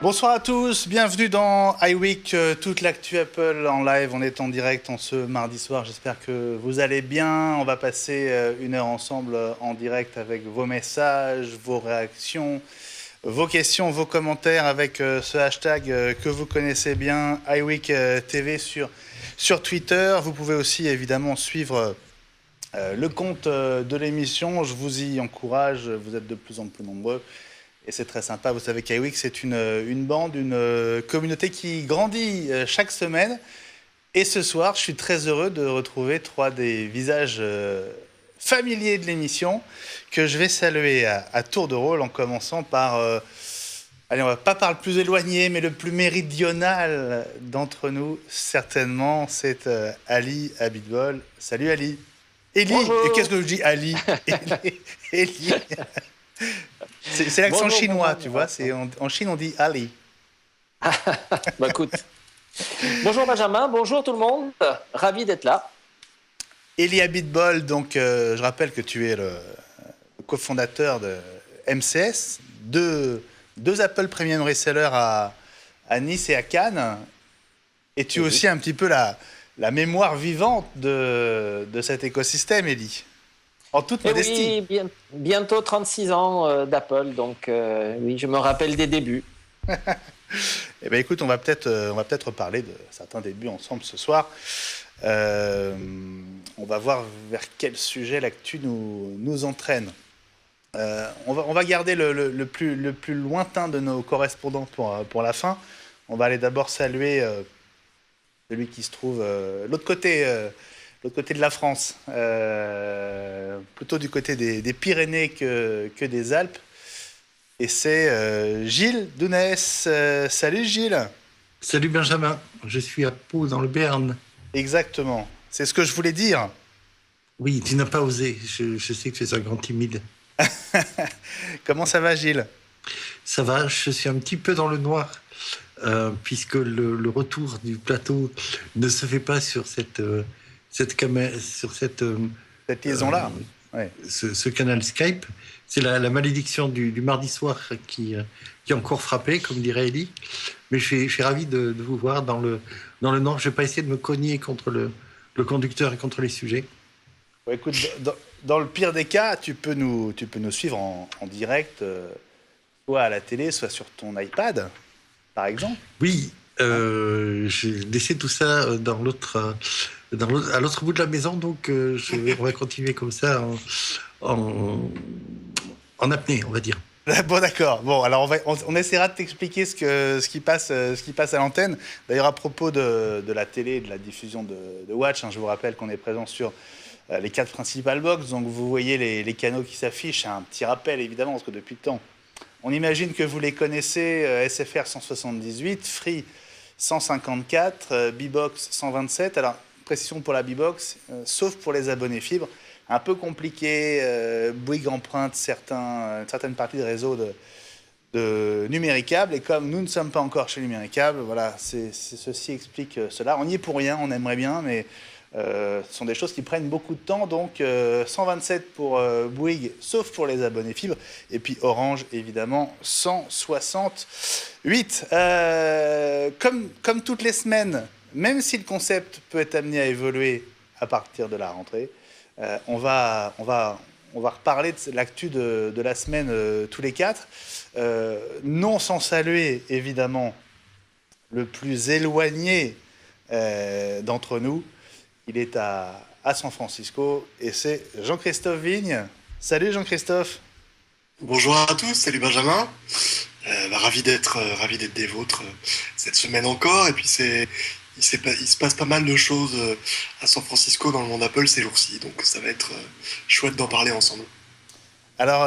Bonsoir à tous, bienvenue dans iWeek, toute l'actu Apple en live. On est en direct en ce mardi soir, j'espère que vous allez bien. On va passer une heure ensemble en direct avec vos messages, vos réactions, vos questions, vos commentaires avec ce hashtag que vous connaissez bien, iWeek TV sur Twitter. Vous pouvez aussi évidemment suivre le compte de l'émission, je vous y encourage, vous êtes de plus en plus nombreux. Et c'est très sympa, vous savez qu'iWeek, c'est une bande, une communauté qui grandit chaque semaine. Et ce soir, je suis très heureux de retrouver trois des visages familiers de l'émission que je vais saluer à tour de rôle, en commençant par, allez, on va pas par le plus éloigné, mais le plus méridional d'entre nous, certainement, c'est Ali Abitbol. Salut Ali. Eli, bonjour. Et qu'est-ce que je dis Ali? Eli. C'est l'accent bonjour, chinois, bonjour, tu vois. En Chine, on dit Ali. Bah écoute. Bonjour Benjamin, bonjour tout le monde. Ravi d'être là. Eli Abitbol, donc je rappelle que tu es le cofondateur de MCS, deux Apple Premium Resellers à Nice et à Cannes. Et tu es aussi un petit peu la mémoire vivante de cet écosystème, Eli. En toute modestie. Oui, bientôt 36 ans d'Apple, donc oui, je me rappelle des débuts. Eh bien, écoute, on va peut-être parler de certains débuts ensemble ce soir. On va voir vers quel sujet l'actu nous entraîne. On va garder le plus lointain de nos correspondants pour la fin. On va aller d'abord saluer celui qui se trouve l'autre côté de la France, plutôt du côté des Pyrénées que des Alpes. Et c'est Gilles Dounès. Salut Gilles. Salut Benjamin, je suis à Pau dans le Béarn. Exactement, c'est ce que je voulais dire. Oui, tu n'as pas osé, je sais que tu es un grand timide. Comment ça va Gilles? Ça va, je suis un petit peu dans le noir, puisque le retour du plateau ne se fait pas sur cette liaison-là. Ouais. Ce canal Skype. C'est la malédiction du mardi soir qui a encore frappé, comme dirait Eli. Mais je suis ravi de vous voir dans le nord. Je ne vais pas essayer de me cogner contre le conducteur et contre les sujets. Ouais, écoute, dans le pire des cas, tu peux nous suivre en direct, soit à la télé, soit sur ton iPad, par exemple. Oui, j'ai laissé tout ça à l'autre bout de la maison, donc on va continuer comme ça en apnée, on va dire. Bon, d'accord. Bon, alors on essaiera de t'expliquer ce qui passe à l'antenne. D'ailleurs, à propos de la télé et de la diffusion de Watch, je vous rappelle qu'on est présent sur les 4 principales box. Donc, vous voyez les canaux qui s'affichent. Un petit rappel, évidemment, parce que depuis le temps, on imagine que vous les connaissez. SFR 178, Free 154, B-Box 127. Alors, précision pour la B-Box, sauf pour les abonnés fibres. Un peu compliqué, Bouygues emprunte certaines parties de réseau de Numéricable. Et comme nous ne sommes pas encore chez Numéricable, voilà, ceci explique cela. On n'y est pour rien, on aimerait bien, mais ce sont des choses qui prennent beaucoup de temps. Donc 127 pour Bouygues, sauf pour les abonnés fibres. Et puis Orange, évidemment, 168. Comme toutes les semaines, même si le concept peut être amené à évoluer à partir de la rentrée, on va reparler de l'actu de la semaine tous les 4. Non sans saluer, évidemment, le plus éloigné d'entre nous. Il est à San Francisco et c'est Jean-Christophe Vigne. Salut Jean-Christophe. Bonjour à tous, salut Benjamin. Ravi d'être des vôtres cette semaine encore. Et puis il se passe pas mal de choses à San Francisco dans le monde Apple ces jours-ci, donc ça va être chouette d'en parler ensemble. Alors,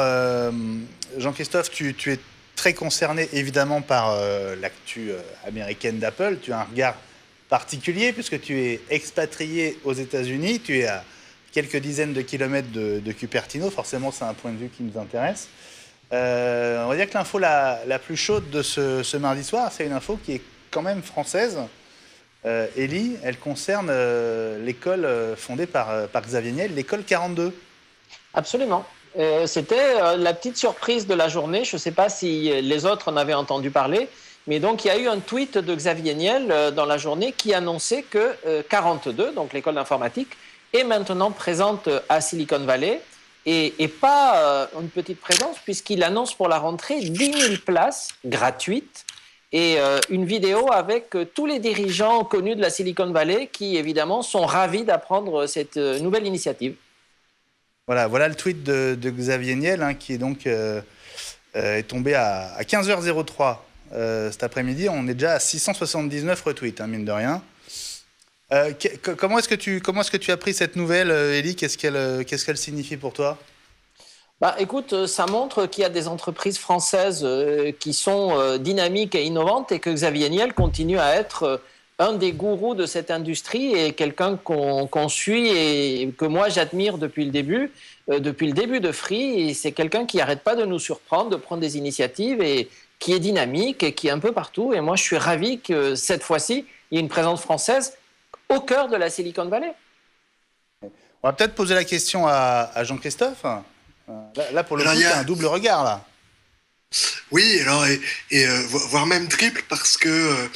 Jean-Christophe, tu es très concerné évidemment par l'actu américaine d'Apple. Tu as un regard particulier puisque tu es expatrié aux États-Unis, tu es à quelques dizaines de kilomètres de Cupertino. Forcément, c'est un point de vue qui nous intéresse. On va dire que l'info la plus chaude de ce mardi soir, c'est une info qui est quand même française. Élie, elle concerne l'école fondée par Xavier Niel, l'école 42. Absolument. C'était la petite surprise de la journée. Je ne sais pas si les autres en avaient entendu parler, mais donc il y a eu un tweet de Xavier Niel dans la journée qui annonçait que 42, donc l'école d'informatique, est maintenant présente à Silicon Valley et pas une petite présence puisqu'il annonce pour la rentrée 10 000 places gratuites et une vidéo avec tous les dirigeants connus de la Silicon Valley qui évidemment sont ravis d'apprendre cette nouvelle initiative. Voilà le tweet de Xavier Niel qui est donc est tombé à 15h03 cet après-midi. On est déjà à 679 retweets, mine de rien. Comment est-ce que tu as pris cette nouvelle, Élie ? Qu'est-ce qu'elle signifie pour toi ? Écoute, ça montre qu'il y a des entreprises françaises qui sont dynamiques et innovantes et que Xavier Niel continue à être un des gourous de cette industrie et quelqu'un qu'on suit et que moi j'admire depuis le début de Free. Et c'est quelqu'un qui n'arrête pas de nous surprendre, de prendre des initiatives et qui est dynamique et qui est un peu partout. Et moi, je suis ravi que cette fois-ci, il y ait une présence française au cœur de la Silicon Valley. On va peut-être poser la question à Jean-Christophe. Là, pour le coup, il y a un double regard, là. Oui, alors, voire même triple, parce que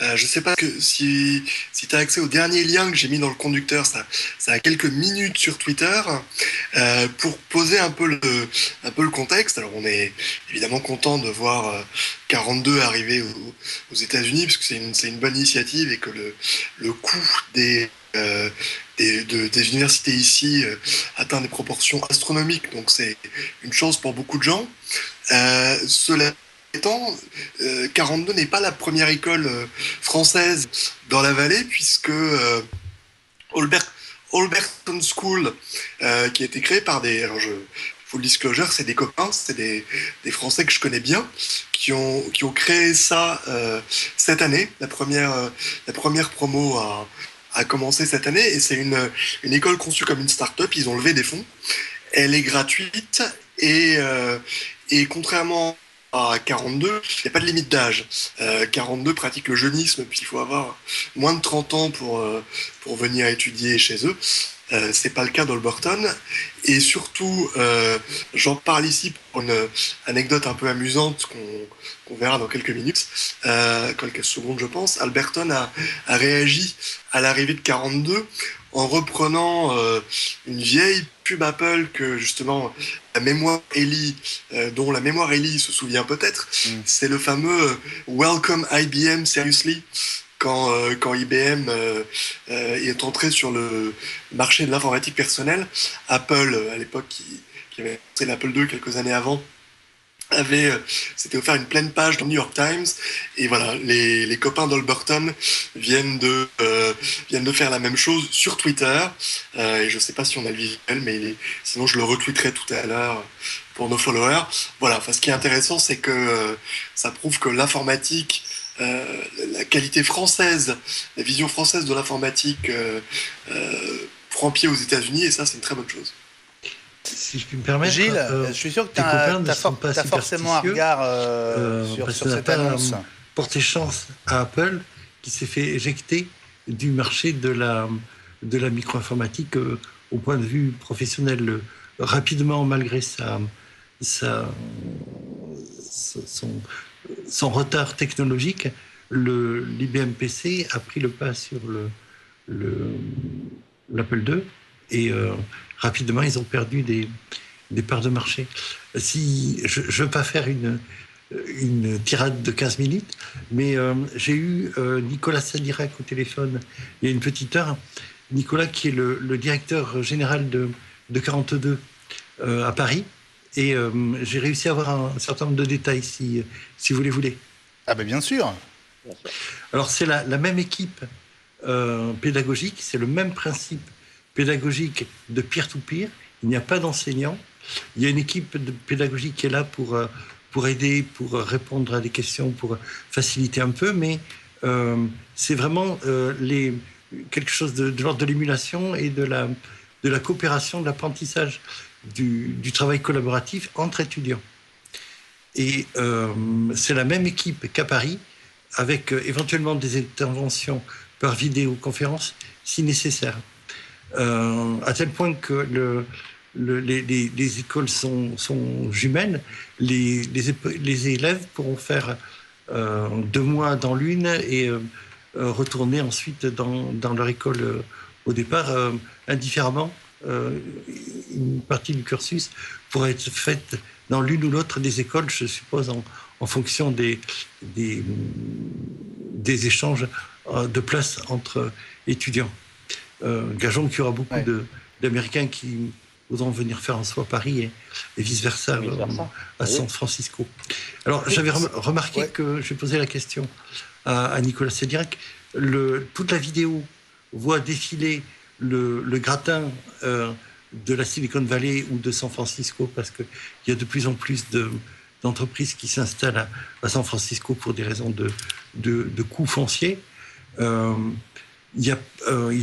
je sais pas si tu as accès au dernier lien que j'ai mis dans le conducteur, ça a quelques minutes sur Twitter, pour poser un peu le contexte. Alors, on est évidemment content de voir 42 arriver aux États-Unis, parce que c'est une bonne initiative et que le coût des universités ici atteint des proportions astronomiques, donc c'est une chance pour beaucoup de gens. Cela étant, 42 n'est pas la première école française dans la vallée, puisque Alberton School, qui a été créée par full disclosure, c'est des copains, c'est des Français que je connais bien, qui ont créé ça cette année. La première promo a commencé cette année, et c'est une école conçue comme une start-up. Ils ont levé des fonds. Elle est gratuite et contrairement à 42, il n'y a pas de limite d'âge. 42 pratique le jeunisme, puis il faut avoir moins de 30 ans pour venir étudier chez eux. C'est pas le cas d'Alberton. Et surtout, j'en parle ici pour une anecdote un peu amusante qu'on verra dans quelques minutes, quelques secondes je pense. Alberton a réagi à l'arrivée de 42 en reprenant une vieille pub Apple que justement dont la mémoire Ellie se souvient peut-être. C'est le fameux Welcome IBM Seriously. Quand IBM est entré sur le marché de l'informatique personnelle, Apple, à l'époque, qui avait lancé l'Apple II quelques années avant, s'était offert une pleine page dans le New York Times. Et voilà, les copains d'Alberton viennent de faire la même chose sur Twitter. Et je ne sais pas si on a le visuel, mais sinon je le retweeterai tout à l'heure pour nos followers. Voilà, ce qui est intéressant, c'est que ça prouve que l'informatique, la qualité française, la vision française de l'informatique prend pied aux États-Unis, et ça, c'est une très bonne chose. Si je puis me permettre, Gilles, je suis sûr que tu as forcément un regard sur cette annonce. Porter chance à Apple, qui s'est fait éjecter du marché de la micro-informatique au point de vue professionnel. Rapidement, malgré son retard technologique, l'IBM PC a pris le pas sur l'Apple II et rapidement ils ont perdu des parts de marché. Si je ne veux pas faire une tirade de 15 minutes, mais j'ai eu Nicolas Sadirac au téléphone il y a une petite heure. Nicolas qui est le directeur général de 42 à Paris. Et j'ai réussi à avoir un certain nombre de détails, si vous les voulez. Ah ben bien sûr. Alors c'est la même équipe pédagogique, c'est le même principe pédagogique de peer-to-peer. Il n'y a pas d'enseignants. Il y a une équipe pédagogique qui est là pour aider, pour répondre à des questions, pour faciliter un peu, mais c'est vraiment quelque chose de l'ordre de l'émulation et de la de la coopération, de l'apprentissage, du travail collaboratif entre étudiants. Et c'est la même équipe qu'à Paris, avec éventuellement des interventions par vidéoconférence si nécessaire. À tel point que les écoles sont jumelles, les élèves pourront faire 2 mois dans l'une et retourner ensuite dans leur école au départ, indifféremment. Une partie du cursus pourrait être faite dans l'une ou l'autre des écoles, je suppose, en fonction des échanges de places entre étudiants. Gageons qu'il y aura beaucoup d'Américains qui voudront venir faire un saut à Paris et vice-versa, à San Francisco. Alors, j'avais remarqué que j'ai posé la question à Nicolas Sédirac. Toute la vidéo voit défiler le gratin de la Silicon Valley ou de San Francisco, parce qu'il y a de plus en plus d'entreprises qui s'installent à San Francisco pour des raisons de coûts fonciers. Il y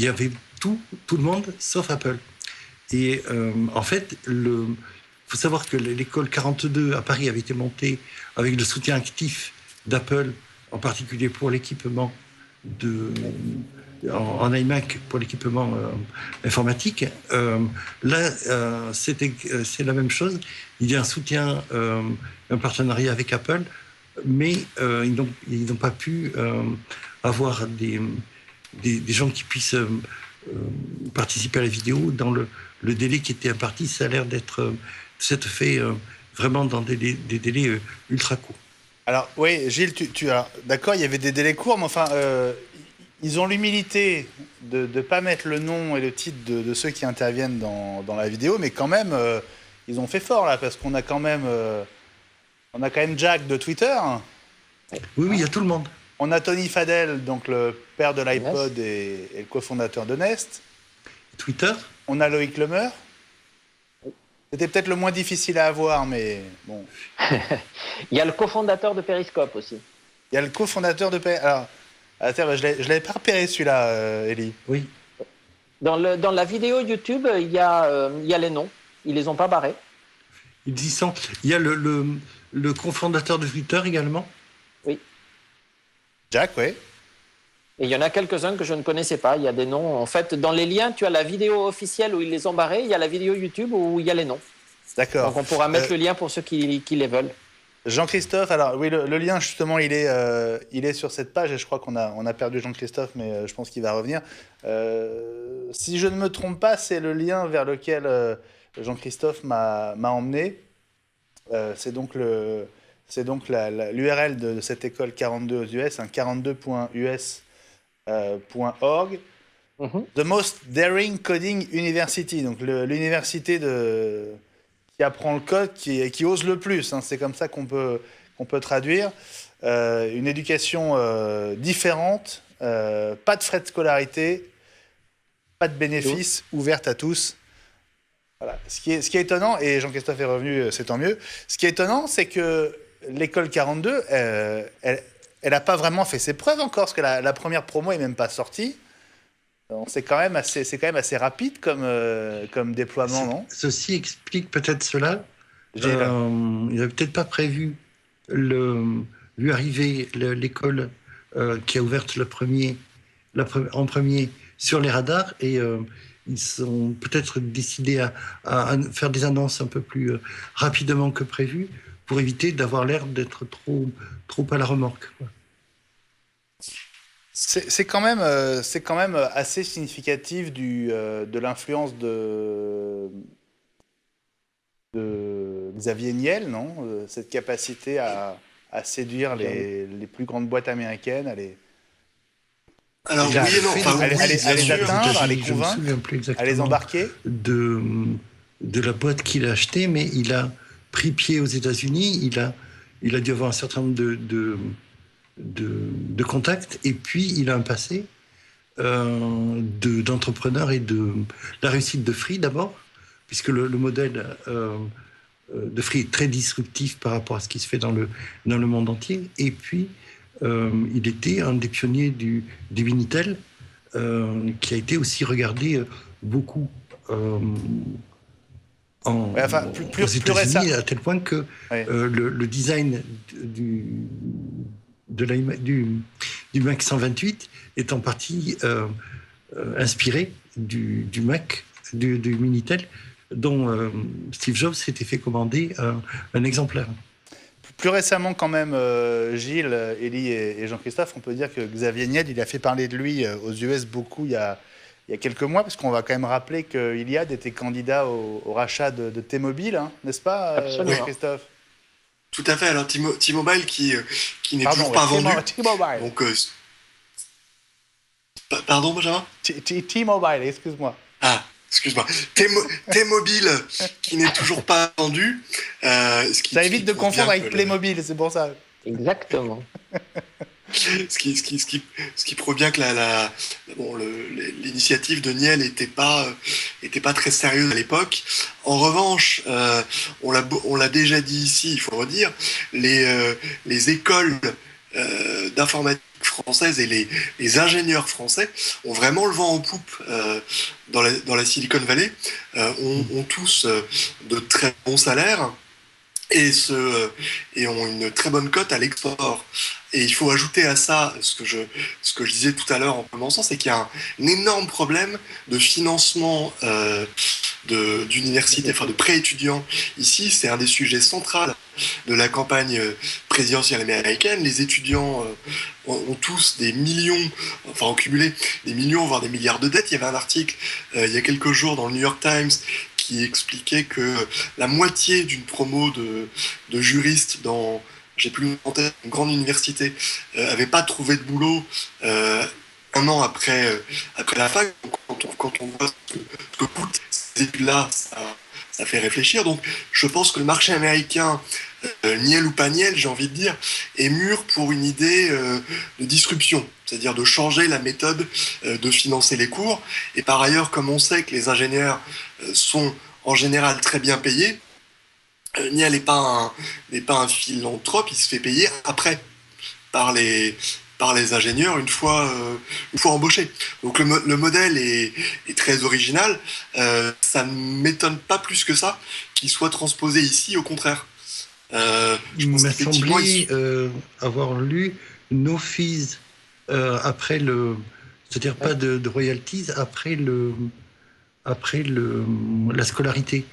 avait tout le monde sauf Apple. Et en fait, il faut savoir que l'école 42 à Paris avait été montée avec le soutien actif d'Apple, en particulier pour l'équipement en iMac, pour l'équipement informatique. Là, c'est la même chose. Il y a un soutien, un partenariat avec Apple, mais ils n'ont pas pu avoir des gens qui puissent participer à la vidéo dans le délai qui était imparti. Ça a l'air d'être fait vraiment dans des délais ultra courts. Alors oui, Gilles, d'accord, il y avait des délais courts, mais enfin, ils ont l'humilité de ne pas mettre le nom et le titre de ceux qui interviennent dans la vidéo, mais quand même, ils ont fait fort là, parce qu'on a quand même Jack de Twitter. Oui, il y a tout le monde. On a Tony Fadell, donc le père de l'iPod et le cofondateur de Nest. Twitter. On a Loïc Lemer. C'était peut-être le moins difficile à avoir, mais bon. Il y a le cofondateur de Periscope aussi. Il y a le cofondateur de Periscope. Alors, je l'avais pas repéré celui-là, Elie. Oui. Dans la vidéo YouTube, il y a les noms. Ils les ont pas barrés. Ils y sont. Il y a le cofondateur de Twitter également. Oui. Jack, oui. Et il y en a quelques-uns que je ne connaissais pas. Il y a des noms. En fait, dans les liens, tu as la vidéo officielle où ils les ont barrés. Il y a la vidéo YouTube où il y a les noms. D'accord. Donc on pourra mettre le lien pour ceux qui les veulent. Jean-Christophe, alors oui, le lien justement, il est sur cette page et je crois qu'on a perdu Jean-Christophe, mais je pense qu'il va revenir. Si je ne me trompe pas, c'est le lien vers lequel Jean-Christophe m'a emmené. C'est donc l'URL de cette école 42 aux US, 42.us.org. The Most Daring Coding University, donc l'université qui apprend le code, qui ose le plus. C'est comme ça qu'on peut traduire. Une éducation différente, pas de frais de scolarité, pas de bénéfices, ouverte à tous. Voilà. Ce qui est étonnant, et Jean-Christophe est revenu, c'est tant mieux. Ce qui est étonnant, c'est que l'école 42, elle n'a pas vraiment fait ses preuves encore, parce que la première promo n'est même pas sortie. C'est quand même assez rapide comme déploiement, non ? Ceci explique peut-être cela. Il n'avait peut-être pas prévu vu arriver l'école qui a ouvert en premier sur les radars, et ils sont peut-être décidés à faire des annonces un peu plus rapidement que prévu pour éviter d'avoir l'air d'être trop à la remorque, quoi. C'est quand même assez significatif de l'influence de Xavier Niel, non ? Cette capacité à séduire les plus grandes boîtes américaines, à les atteindre, à les convaincre, à les embarquer. De la boîte qu'il a achetée, mais il a pris pied aux États-Unis. Il a dû avoir un certain nombre de contacts, et puis il a un passé d'entrepreneur et de la réussite de Free d'abord, puisque le modèle de Free est très disruptif par rapport à ce qui se fait dans le monde entier. Et puis il était un des pionniers du Minitel, qui a été aussi regardé beaucoup aux États-Unis, à tel point que le design du Mac 128 est en partie inspiré du Mac, du Minitel, dont Steve Jobs s'était fait commander un exemplaire. Plus récemment, quand même, Gilles, Élie et Jean-Christophe, on peut dire que Xavier Niel, il a fait parler de lui aux US beaucoup il y a quelques mois, parce qu'on va quand même rappeler qu'Iliade était candidat au rachat de T-Mobile, hein, n'est-ce pas, Jean-Christophe ? Tout à fait. Alors T-Mobile qui n'est toujours pas vendu. T-Mobile. Donc, pardon, Benjamin ? T-Mobile, excuse-moi. Ah, excuse-moi. T-Mobile qui n'est toujours pas vendu. Ça évite de confondre avec Playmobil, c'est pour ça. Exactement. Ce qui prouve bien que l'initiative de Niel n'était pas très sérieuse à l'époque. En revanche, on l'a déjà dit ici, il faut le redire, les écoles d'informatique françaises et les ingénieurs français ont vraiment le vent en poupe dans la Silicon Valley, ont tous de très bons salaires et ont une très bonne cote à l'export. Et il faut ajouter à ça ce que je disais tout à l'heure en commençant, c'est qu'il y a un énorme problème de financement d'université, enfin de pré-étudiants. Ici, c'est un des sujets centraux de la campagne présidentielle américaine. Les étudiants ont tous des millions, enfin en cumulé, des millions, voire des milliards de dettes. Il y avait un article il y a quelques jours dans le New York Times qui expliquait que la moitié d'une promo de juristes dans, j'ai plus en tête, une grande université, avait pas trouvé de boulot un an après la fac. Donc, quand on voit ce que coûtent ces études-là, ça fait réfléchir. Donc je pense que le marché américain, niel ou pas niel, j'ai envie de dire, est mûr pour une idée de disruption, c'est-à-dire de changer la méthode de financer les cours. Et par ailleurs, comme on sait que les ingénieurs sont en général très bien payés, Niel n'est pas un philanthrope, il se fait payer après par les ingénieurs une fois embauchés. Donc le modèle est très original. Ça ne m'étonne pas plus que ça qu'il soit transposé ici, au contraire. Il m'a semblé avoir lu no fees après c'est-à-dire pas de royalties après la scolarité.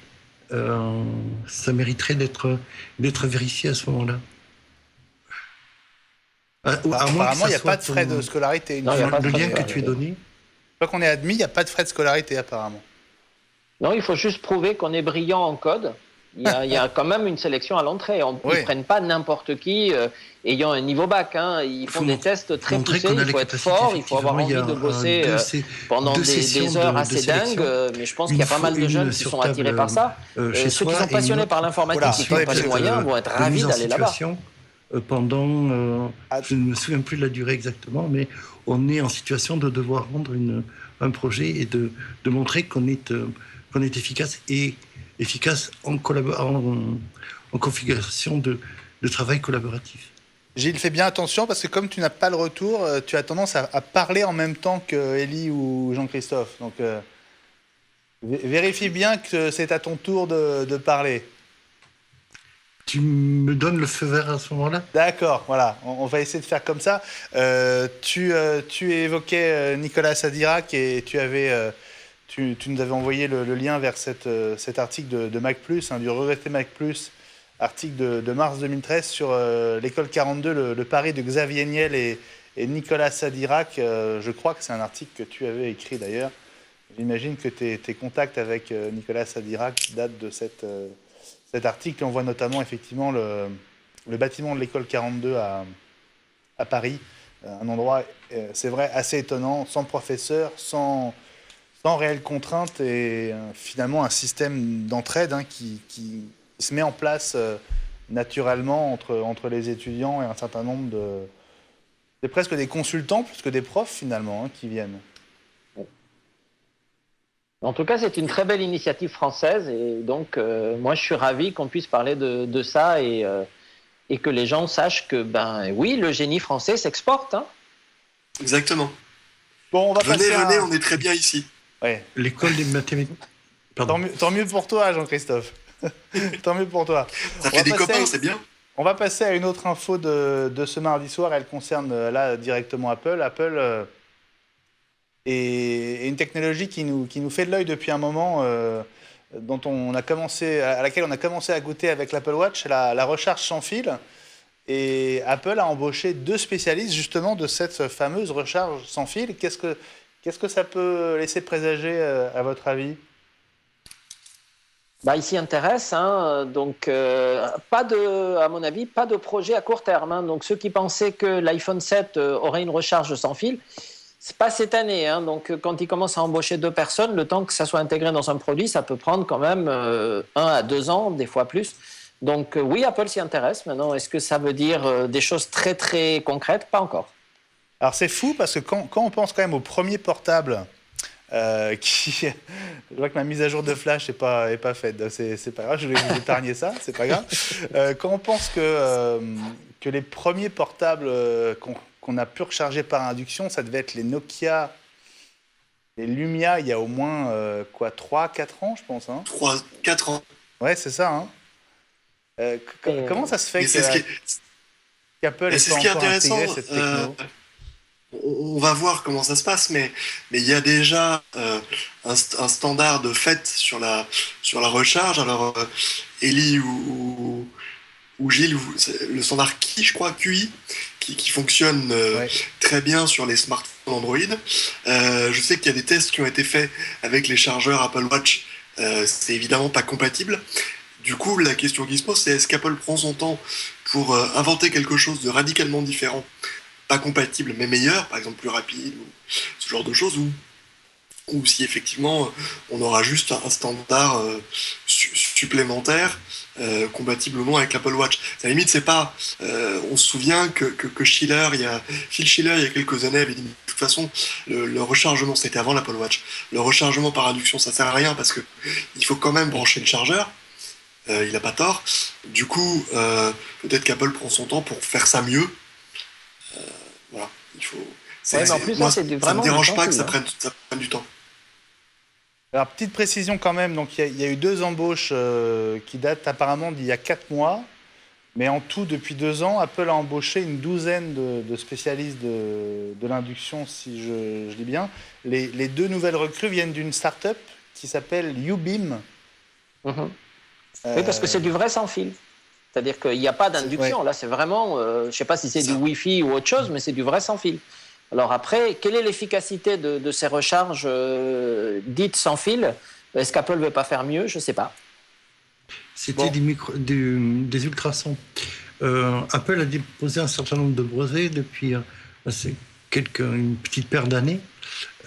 Ça mériterait d'être vérifié à ce moment-là. Apparemment, il n'y a pas de frais de scolarité. Non, il y a pas de le frais lien de que tu as donné. Une fois qu'on est admis, il n'y a pas de frais de scolarité, apparemment. Non, il faut juste prouver qu'on est brillant en code. Il y a quand même une sélection à l'entrée. Ils ne prennent pas n'importe qui ayant un niveau bac. Hein. Ils font des tests très poussés. Il faut être fort, il faut avoir envie de bosser pendant des heures assez dingues. Mais je pense qu'il y a pas mal de jeunes qui sont attirés par ça. Ceux qui sont passionnés par l'informatique et qui n'ont pas les moyens vont être ravis d'aller là-bas. Pendant, je ne me souviens plus de la durée exactement, mais on est en situation de devoir rendre un projet et de montrer qu'on est efficace en configuration de travail collaboratif. Gilles, fais bien attention parce que comme tu n'as pas le retour, tu as tendance à parler en même temps que Élie ou Jean-Christophe. Donc vérifie bien que c'est à ton tour de parler. Tu me donnes le feu vert à ce moment-là ? D'accord, voilà, on va essayer de faire comme ça. Tu évoquais Nicolas Sadirac et tu nous avais envoyé le lien vers cet article de Mac+, du regretté Mac+, article de mars 2013 sur l'école 42, le pari de Xavier Niel et Nicolas Sadirac. Je crois que c'est un article que tu avais écrit d'ailleurs. J'imagine que tes contacts avec Nicolas Sadirac datent de cet article. On voit notamment effectivement le bâtiment de l'école 42 à Paris, un endroit, c'est vrai, assez étonnant, sans professeur, sans réelle contrainte et finalement un système d'entraide qui se met en place naturellement entre les étudiants et un certain nombre de... C'est presque des consultants plus que des profs finalement qui viennent. En tout cas, c'est une très belle initiative française et donc moi je suis ravi qu'on puisse parler de ça et que les gens sachent que oui, le génie français s'exporte. Hein. Exactement. Bon, on va venez, on est très bien ici. Ouais. L'école des mathématiques. Pardon. Tant mieux pour toi, Jean-Christophe. Tant mieux pour toi. Ça On fait va des passer copains, à- c'est bien. On va passer à une autre info de ce mardi soir. Elle concerne là directement Apple. Apple est une technologie qui nous fait de l'œil depuis un moment, dont on a commencé, à laquelle on a commencé à goûter avec l'Apple Watch, la recharge sans fil. Et Apple a embauché 2 spécialistes justement de cette fameuse recharge sans fil. Qu'est-ce que ça peut laisser présager à votre avis? Bah, il s'y intéresse, hein, donc à mon avis, pas de projet à court terme. Hein. Donc ceux qui pensaient que l'iPhone 7 aurait une recharge sans fil, c'est pas cette année. Hein. Donc quand ils commencent à embaucher 2 personnes, le temps que ça soit intégré dans un produit, ça peut prendre quand même 1 à 2 ans, des fois plus. Donc oui, Apple s'y intéresse. Maintenant, est-ce que ça veut dire des choses très très concrètes? Pas encore. Alors c'est fou parce que quand on pense quand même au premier portable je vois que ma mise à jour de Flash n'est pas faite. C'est pas grave, je vais vous épargner ça, c'est pas grave. Quand on pense que les premiers portables qu'on a pu recharger par induction, ça devait être les Nokia, les Lumia, il y a au moins 3-4 ans, je pense. Hein. 3-4 ans. Ouais, c'est ça. Hein. Comment ça se fait Mais c'est ce qui est, qu'Apple mais c'est n'ait ce pas qui est encore intéressant. intégré cette techno? On va voir comment ça se passe, mais il y a déjà un standard de fait sur la recharge. Alors, Ellie ou Gilles, le standard QI, je crois, QI, qui fonctionne Ouais. très bien sur les smartphones Android. Je sais qu'il y a des tests qui ont été faits avec les chargeurs Apple Watch. C'est évidemment pas compatible. Du coup, la question qui se pose, c'est est-ce qu'Apple prend son temps pour inventer quelque chose de radicalement différent, pas compatible mais meilleur, par exemple plus rapide, ou ce genre de choses, ou si effectivement on aura juste un standard supplémentaire compatible ou non avec l'Apple Watch. À la limite, c'est pas. On se souvient que Phil Schiller, il y a quelques années, avait dit de toute façon, le rechargement, c'était avant l'Apple Watch, le rechargement par induction, ça sert à rien parce que il faut quand même brancher le chargeur. Il n'a pas tort. Du coup, peut-être qu'Apple prend son temps pour faire ça mieux. Voilà, il faut. Ouais, mais en plus, là, c'est ça vraiment me dérange du pas que temps, ça hein. prenne du temps. Alors, petite précision quand même, donc il y a eu 2 embauches qui datent apparemment d'il y a 4 mois, mais en tout, depuis 2 ans, Apple a embauché une douzaine de spécialistes de l'induction, si je lis bien. Les 2 nouvelles recrues viennent d'une start-up qui s'appelle Ubeam. Mhm. Oui, parce que c'est du vrai sans fil. C'est-à-dire qu'il n'y a pas d'induction. Ouais. Là, c'est vraiment, je ne sais pas si c'est du Ça. Wi-Fi ou autre chose, mais c'est du vrai sans fil. Alors après, quelle est l'efficacité de ces recharges dites sans fil? Est-ce qu'Apple ne veut pas faire mieux? Je ne sais pas. C'était Bon. des ultrasons. Apple a déposé un certain nombre de brevets depuis une petite paire d'années.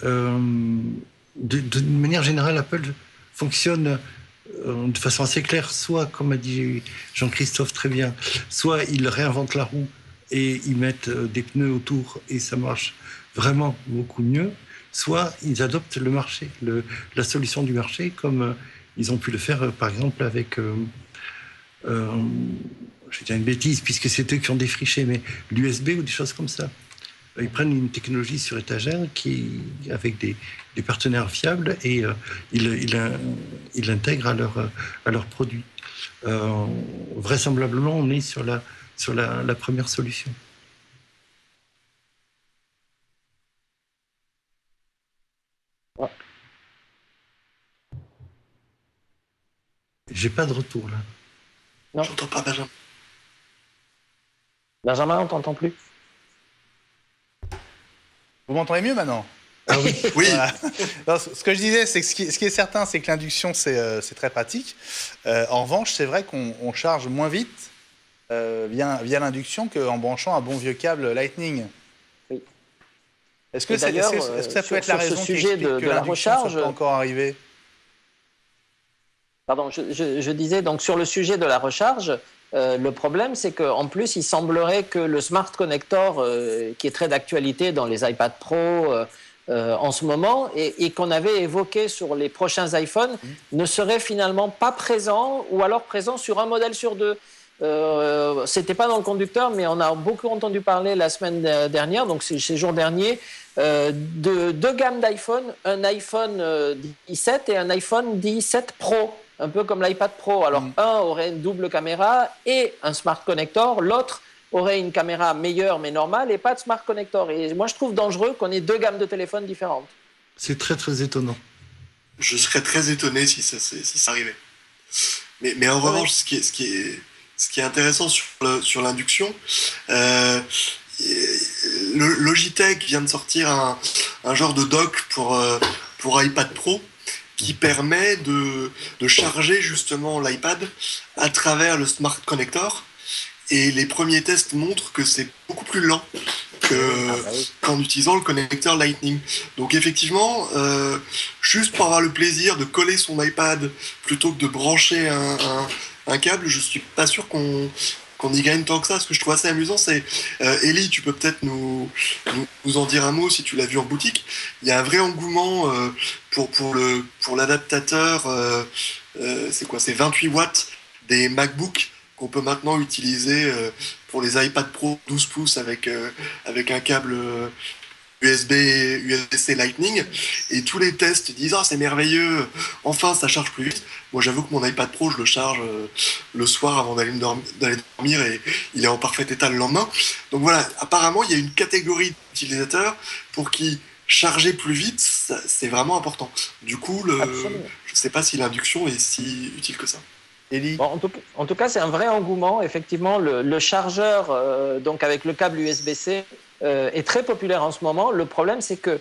De manière générale, Apple fonctionne de façon assez claire, soit, comme a dit Jean-Christophe très bien, soit ils réinventent la roue et ils mettent des pneus autour et ça marche vraiment beaucoup mieux, soit ils adoptent le marché, la solution du marché, comme ils ont pu le faire par exemple avec, je vais dire une bêtise puisque c'est eux qui ont défriché, mais l'USB ou des choses comme ça. Ils prennent une technologie sur étagère avec des partenaires fiables et ils l'intègrent à leur produit. Vraisemblablement, on est sur la première solution. Ouais. J'ai pas de retour là. Non. J'entends pas Benjamin. Benjamin, on t'entend plus. Vous m'entendez mieux maintenant? Ah oui. Oui, Voilà. Non, ce que je disais, c'est que ce qui est certain, c'est que l'induction, c'est très pratique. En revanche, c'est vrai qu'on charge moins vite via l'induction qu'en branchant un bon vieux câble Lightning. Oui. Est-ce que, Et d'ailleurs, est-ce que ça peut sur être la ce raison qui sujet explique que de la l'induction ne recharge, soit pas encore arrivée? Pardon, je disais donc sur le sujet de la recharge, le problème c'est qu'en plus il semblerait que le Smart Connector, qui est très d'actualité dans les iPad Pro en ce moment et qu'on avait évoqué sur les prochains iPhones, ne serait finalement pas présent ou alors présent sur un modèle sur 2. C'était pas dans le conducteur, mais on a beaucoup entendu parler la semaine dernière, donc ces jours derniers, deux gammes d'iPhone, un iPhone 17 et un iPhone 17 Pro, un peu comme l'iPad Pro. Alors, un aurait une double caméra et un Smart Connector, l'autre aurait une caméra meilleure mais normale et pas de Smart Connector. Et moi, je trouve dangereux qu'on ait deux gammes de téléphones différentes. C'est très très étonnant. Je serais très étonné si ça arrivait. Mais en revanche, ce qui est intéressant sur l'induction, Logitech vient de sortir un genre de dock pour iPad Pro qui permet de charger justement l'iPad à travers le Smart Connector. Et les premiers tests montrent que c'est beaucoup plus lent qu'en utilisant le connecteur Lightning. Donc effectivement, juste pour avoir le plaisir de coller son iPad plutôt que de brancher un câble, je suis pas sûr qu'on y gagne tant que ça. Ce que je trouve assez amusant, c'est Ellie, tu peux peut-être nous en dire un mot si tu l'as vu en boutique. Il y a un vrai engouement pour l'adaptateur. C'est 28 watts des MacBooks qu'on peut maintenant utiliser pour les iPad Pro 12 pouces avec un câble USB-C Lightning. Et tous les tests disent c'est merveilleux, enfin ça charge plus vite. Moi j'avoue que mon iPad Pro je le charge le soir avant d'aller dormir et il est en parfait état le lendemain. Donc voilà, apparemment il y a une catégorie d'utilisateurs pour qui charger plus vite c'est vraiment important. Du coup je ne sais pas si l'induction est si utile que ça. Bon, en tout cas, c'est un vrai engouement. Effectivement, le chargeur, donc avec le câble USB-C, est très populaire en ce moment. Le problème, c'est que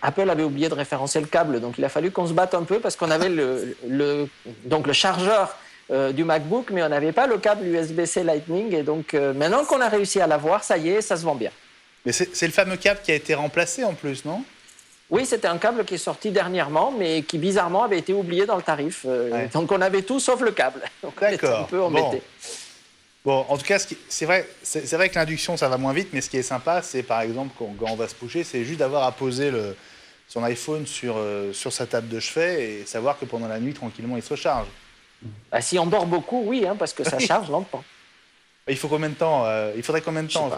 Apple avait oublié de référencer le câble, donc il a fallu qu'on se batte un peu parce qu'on avait le chargeur du MacBook, mais on n'avait pas le câble USB-C Lightning. Et donc, maintenant qu'on a réussi à l'avoir, ça y est, ça se vend bien. Mais c'est le fameux câble qui a été remplacé en plus, non ? Oui, c'était un câble qui est sorti dernièrement, mais qui bizarrement avait été oublié dans le tarif. Donc on avait tout sauf le câble. Donc on était un peu embêtés. Bon, en tout cas, c'est vrai que l'induction, ça va moins vite, mais ce qui est sympa, c'est par exemple, quand on va se coucher, c'est juste d'avoir à poser son iPhone sur sa table de chevet et savoir que pendant la nuit, tranquillement, il se recharge. Si on dort beaucoup, oui, parce que ça charge lentement. Il faut combien de temps Il faudrait combien de temps ?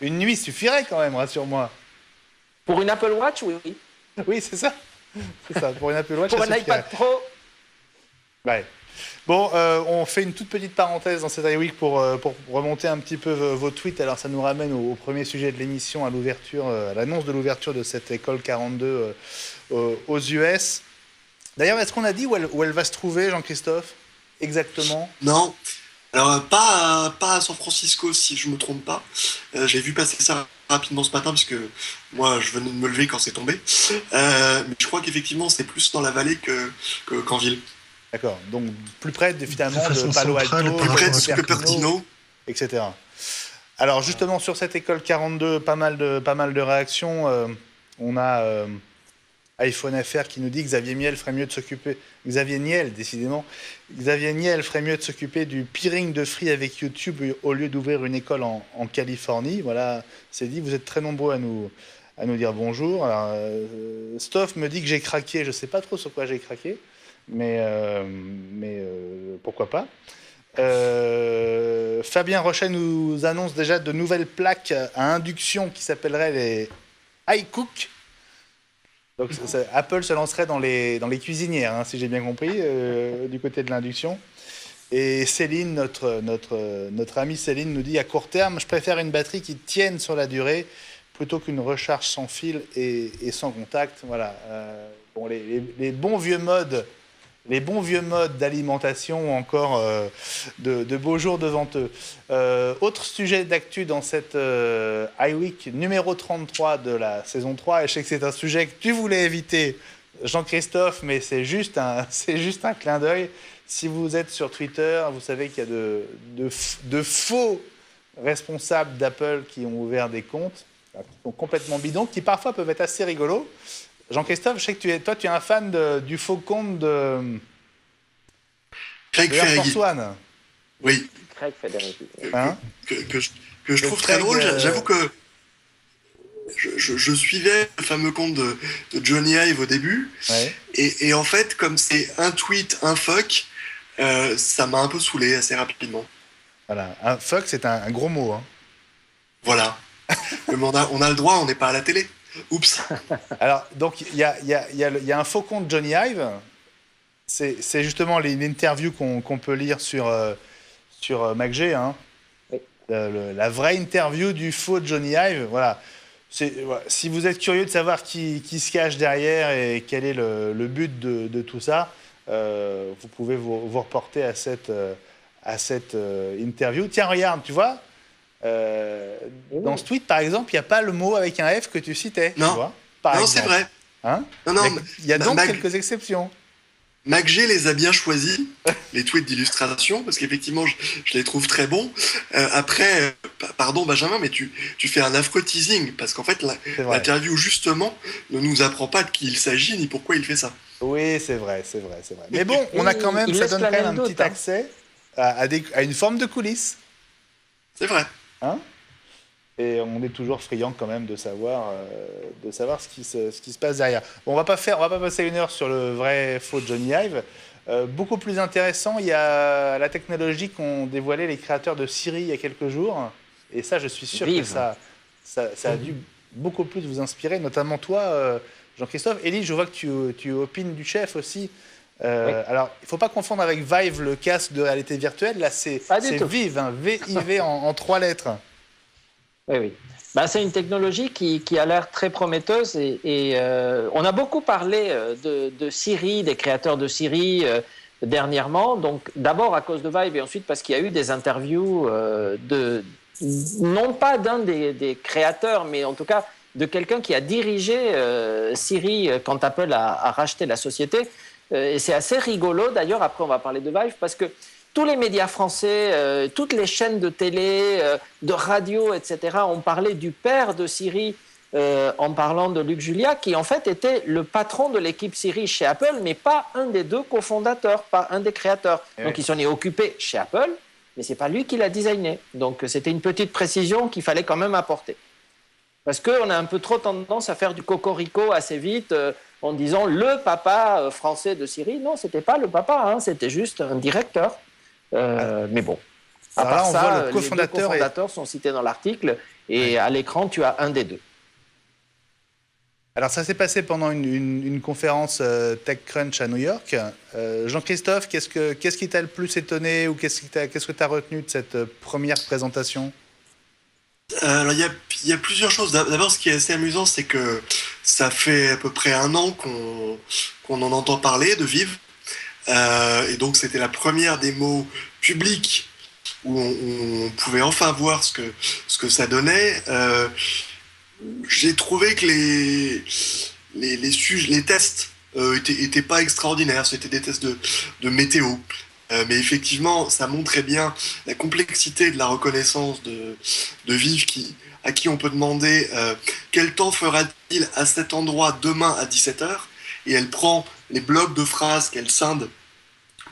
Une nuit suffirait quand même, rassure-moi. Pour une Apple Watch, oui. Oui, c'est ça. Pour une Apple Watch, pour un iPad Pro. Ouais. Bon, on fait une toute petite parenthèse dans cette iWeek pour remonter un petit peu vos tweets. Alors, ça nous ramène au premier sujet de l'émission, à l'annonce de l'ouverture de cette école 42 aux US. D'ailleurs, est-ce qu'on a dit où elle va se trouver, Jean-Christophe ? Exactement ? Non. Alors, pas à San Francisco, si je ne me trompe pas. J'ai vu passer ça rapidement ce matin, parce que moi, je venais de me lever quand c'est tombé. Mais je crois qu'effectivement, c'est plus dans la vallée qu'en ville. D'accord. Donc, plus près, finalement, de Palo Alto, plus près de Cupertino, etc. Alors, justement, sur cette école 42, pas mal de réactions. On a iPhone FR qui nous dit que Xavier Niel ferait mieux de s'occuper du peering de Free avec YouTube au lieu d'ouvrir une école en Californie. Voilà, c'est dit. Vous êtes très nombreux à nous dire bonjour. Alors, Stoff me dit que j'ai craqué. Je ne sais pas trop sur quoi j'ai craqué, mais pourquoi pas. Fabien Rochet nous annonce déjà de nouvelles plaques à induction qui s'appelleraient les iCook. Donc Apple se lancerait dans les cuisinières, si j'ai bien compris, du côté de l'induction. Et Céline, notre amie Céline, nous dit à court terme, je préfère une batterie qui tienne sur la durée plutôt qu'une recharge sans fil et sans contact. Voilà. Les bons vieux modes d'alimentation ont encore de beaux jours devant eux. Autre sujet d'actu dans cette iWeek numéro 33 de la saison 3, et je sais que c'est un sujet que tu voulais éviter, Jean-Christophe, mais c'est juste un clin d'œil. Si vous êtes sur Twitter, vous savez qu'il y a de faux responsables d'Apple qui ont ouvert des comptes, qui sont complètement bidons, qui parfois peuvent être assez rigolos. Jean-Christophe, je sais que tu es un fan du faux compte de Craig Air Force One. Oui. Craig Federighi. Que je trouve très drôle. J'avoue que je suivais le fameux compte de Johnny Ive au début. Ouais. Et en fait, comme c'est un tweet, un fuck, ça m'a un peu saoulé assez rapidement. Voilà. Un fuck, c'est un gros mot. Hein. Voilà. Mais on a le droit, on n'est pas à la télé. Oups. Alors, donc, il y a un faux compte Johnny Ive. C'est justement l'interview qu'on peut lire sur MacG. Hein. Oui. La vraie interview du faux Johnny Ive. Voilà. Voilà. Si vous êtes curieux de savoir qui se cache derrière et quel est le but de tout ça, vous pouvez vous reporter à cette interview. Tiens, regarde, tu vois, dans ce tweet, par exemple, il n'y a pas le mot avec un F que tu citais. Non, tu vois, par non, exemple. c'est vrai. Hein, non, il y a donc quelques exceptions. MacG les a bien choisis, les tweets d'illustration, parce qu'effectivement, je les trouve très bons. Après, pardon Benjamin, mais tu fais un affreux teasing, parce qu'en fait, l'interview, justement, ne nous apprend pas de qui il s'agit, ni pourquoi il fait ça. Oui, c'est vrai. Mais bon, on a quand même, ça donne quand même un petit accès à une forme de coulisses. C'est vrai. Hein, et on est toujours friand quand même de savoir ce qui se passe derrière. Bon, on va pas passer 1 heure sur le vrai faux Johnny Ive. Beaucoup plus intéressant, il y a la technologie qu'ont dévoilé les créateurs de Siri il y a quelques jours. Et ça, je suis sûr que ça a dû beaucoup plus vous inspirer, notamment toi, Jean-Christophe. Élie, je vois que tu opines du chef aussi. Oui. Alors, il ne faut pas confondre avec Vive, le casque de réalité virtuelle. Là, c'est Vive, hein, V-I-V en 3 lettres. Oui. C'est une technologie qui a l'air très prometteuse et on a beaucoup parlé de Siri, des créateurs de Siri dernièrement. Donc d'abord à cause de Vive et ensuite parce qu'il y a eu des interviews non pas d'un des créateurs, mais en tout cas de quelqu'un qui a dirigé Siri quand Apple a racheté la société. Et c'est assez rigolo d'ailleurs. Après on va parler de Vive parce que tous les médias français, toutes les chaînes de télé, de radio, etc., ont parlé du père de Siri en parlant de Luc Julia, qui en fait était le patron de l'équipe Siri chez Apple, mais pas un des 2 cofondateurs, pas un des créateurs. Et donc il s'en est occupé chez Apple, mais ce n'est pas lui qui l'a designé. Donc c'était une petite précision qu'il fallait quand même apporter. Parce qu'on a un peu trop tendance à faire du cocorico assez vite en disant le papa français de Siri. Non, ce n'était pas le papa, hein, c'était juste un directeur. Mais bon, à part ça, les 2 cofondateurs sont cités dans l'article et à l'écran, tu as un des 2. Alors, ça s'est passé pendant une conférence TechCrunch à New York. Jean-Christophe, qu'est-ce qui t'a le plus étonné ou qu'est-ce que tu as retenu de cette première présentation ? Alors, il y a plusieurs choses. D'abord, ce qui est assez amusant, c'est que ça fait à peu près 1 an qu'on en entend parler de Vive. Et donc c'était la première démo publique où on pouvait enfin voir ce que ça donnait. J'ai trouvé que les tests étaient pas extraordinaires, c'était des tests de météo. Mais effectivement, ça montrait bien la complexité de la reconnaissance de Vive à qui on peut demander quel temps fera-t-il à cet endroit demain à 17h, et elle prend les blocs de phrases qu'elle scinde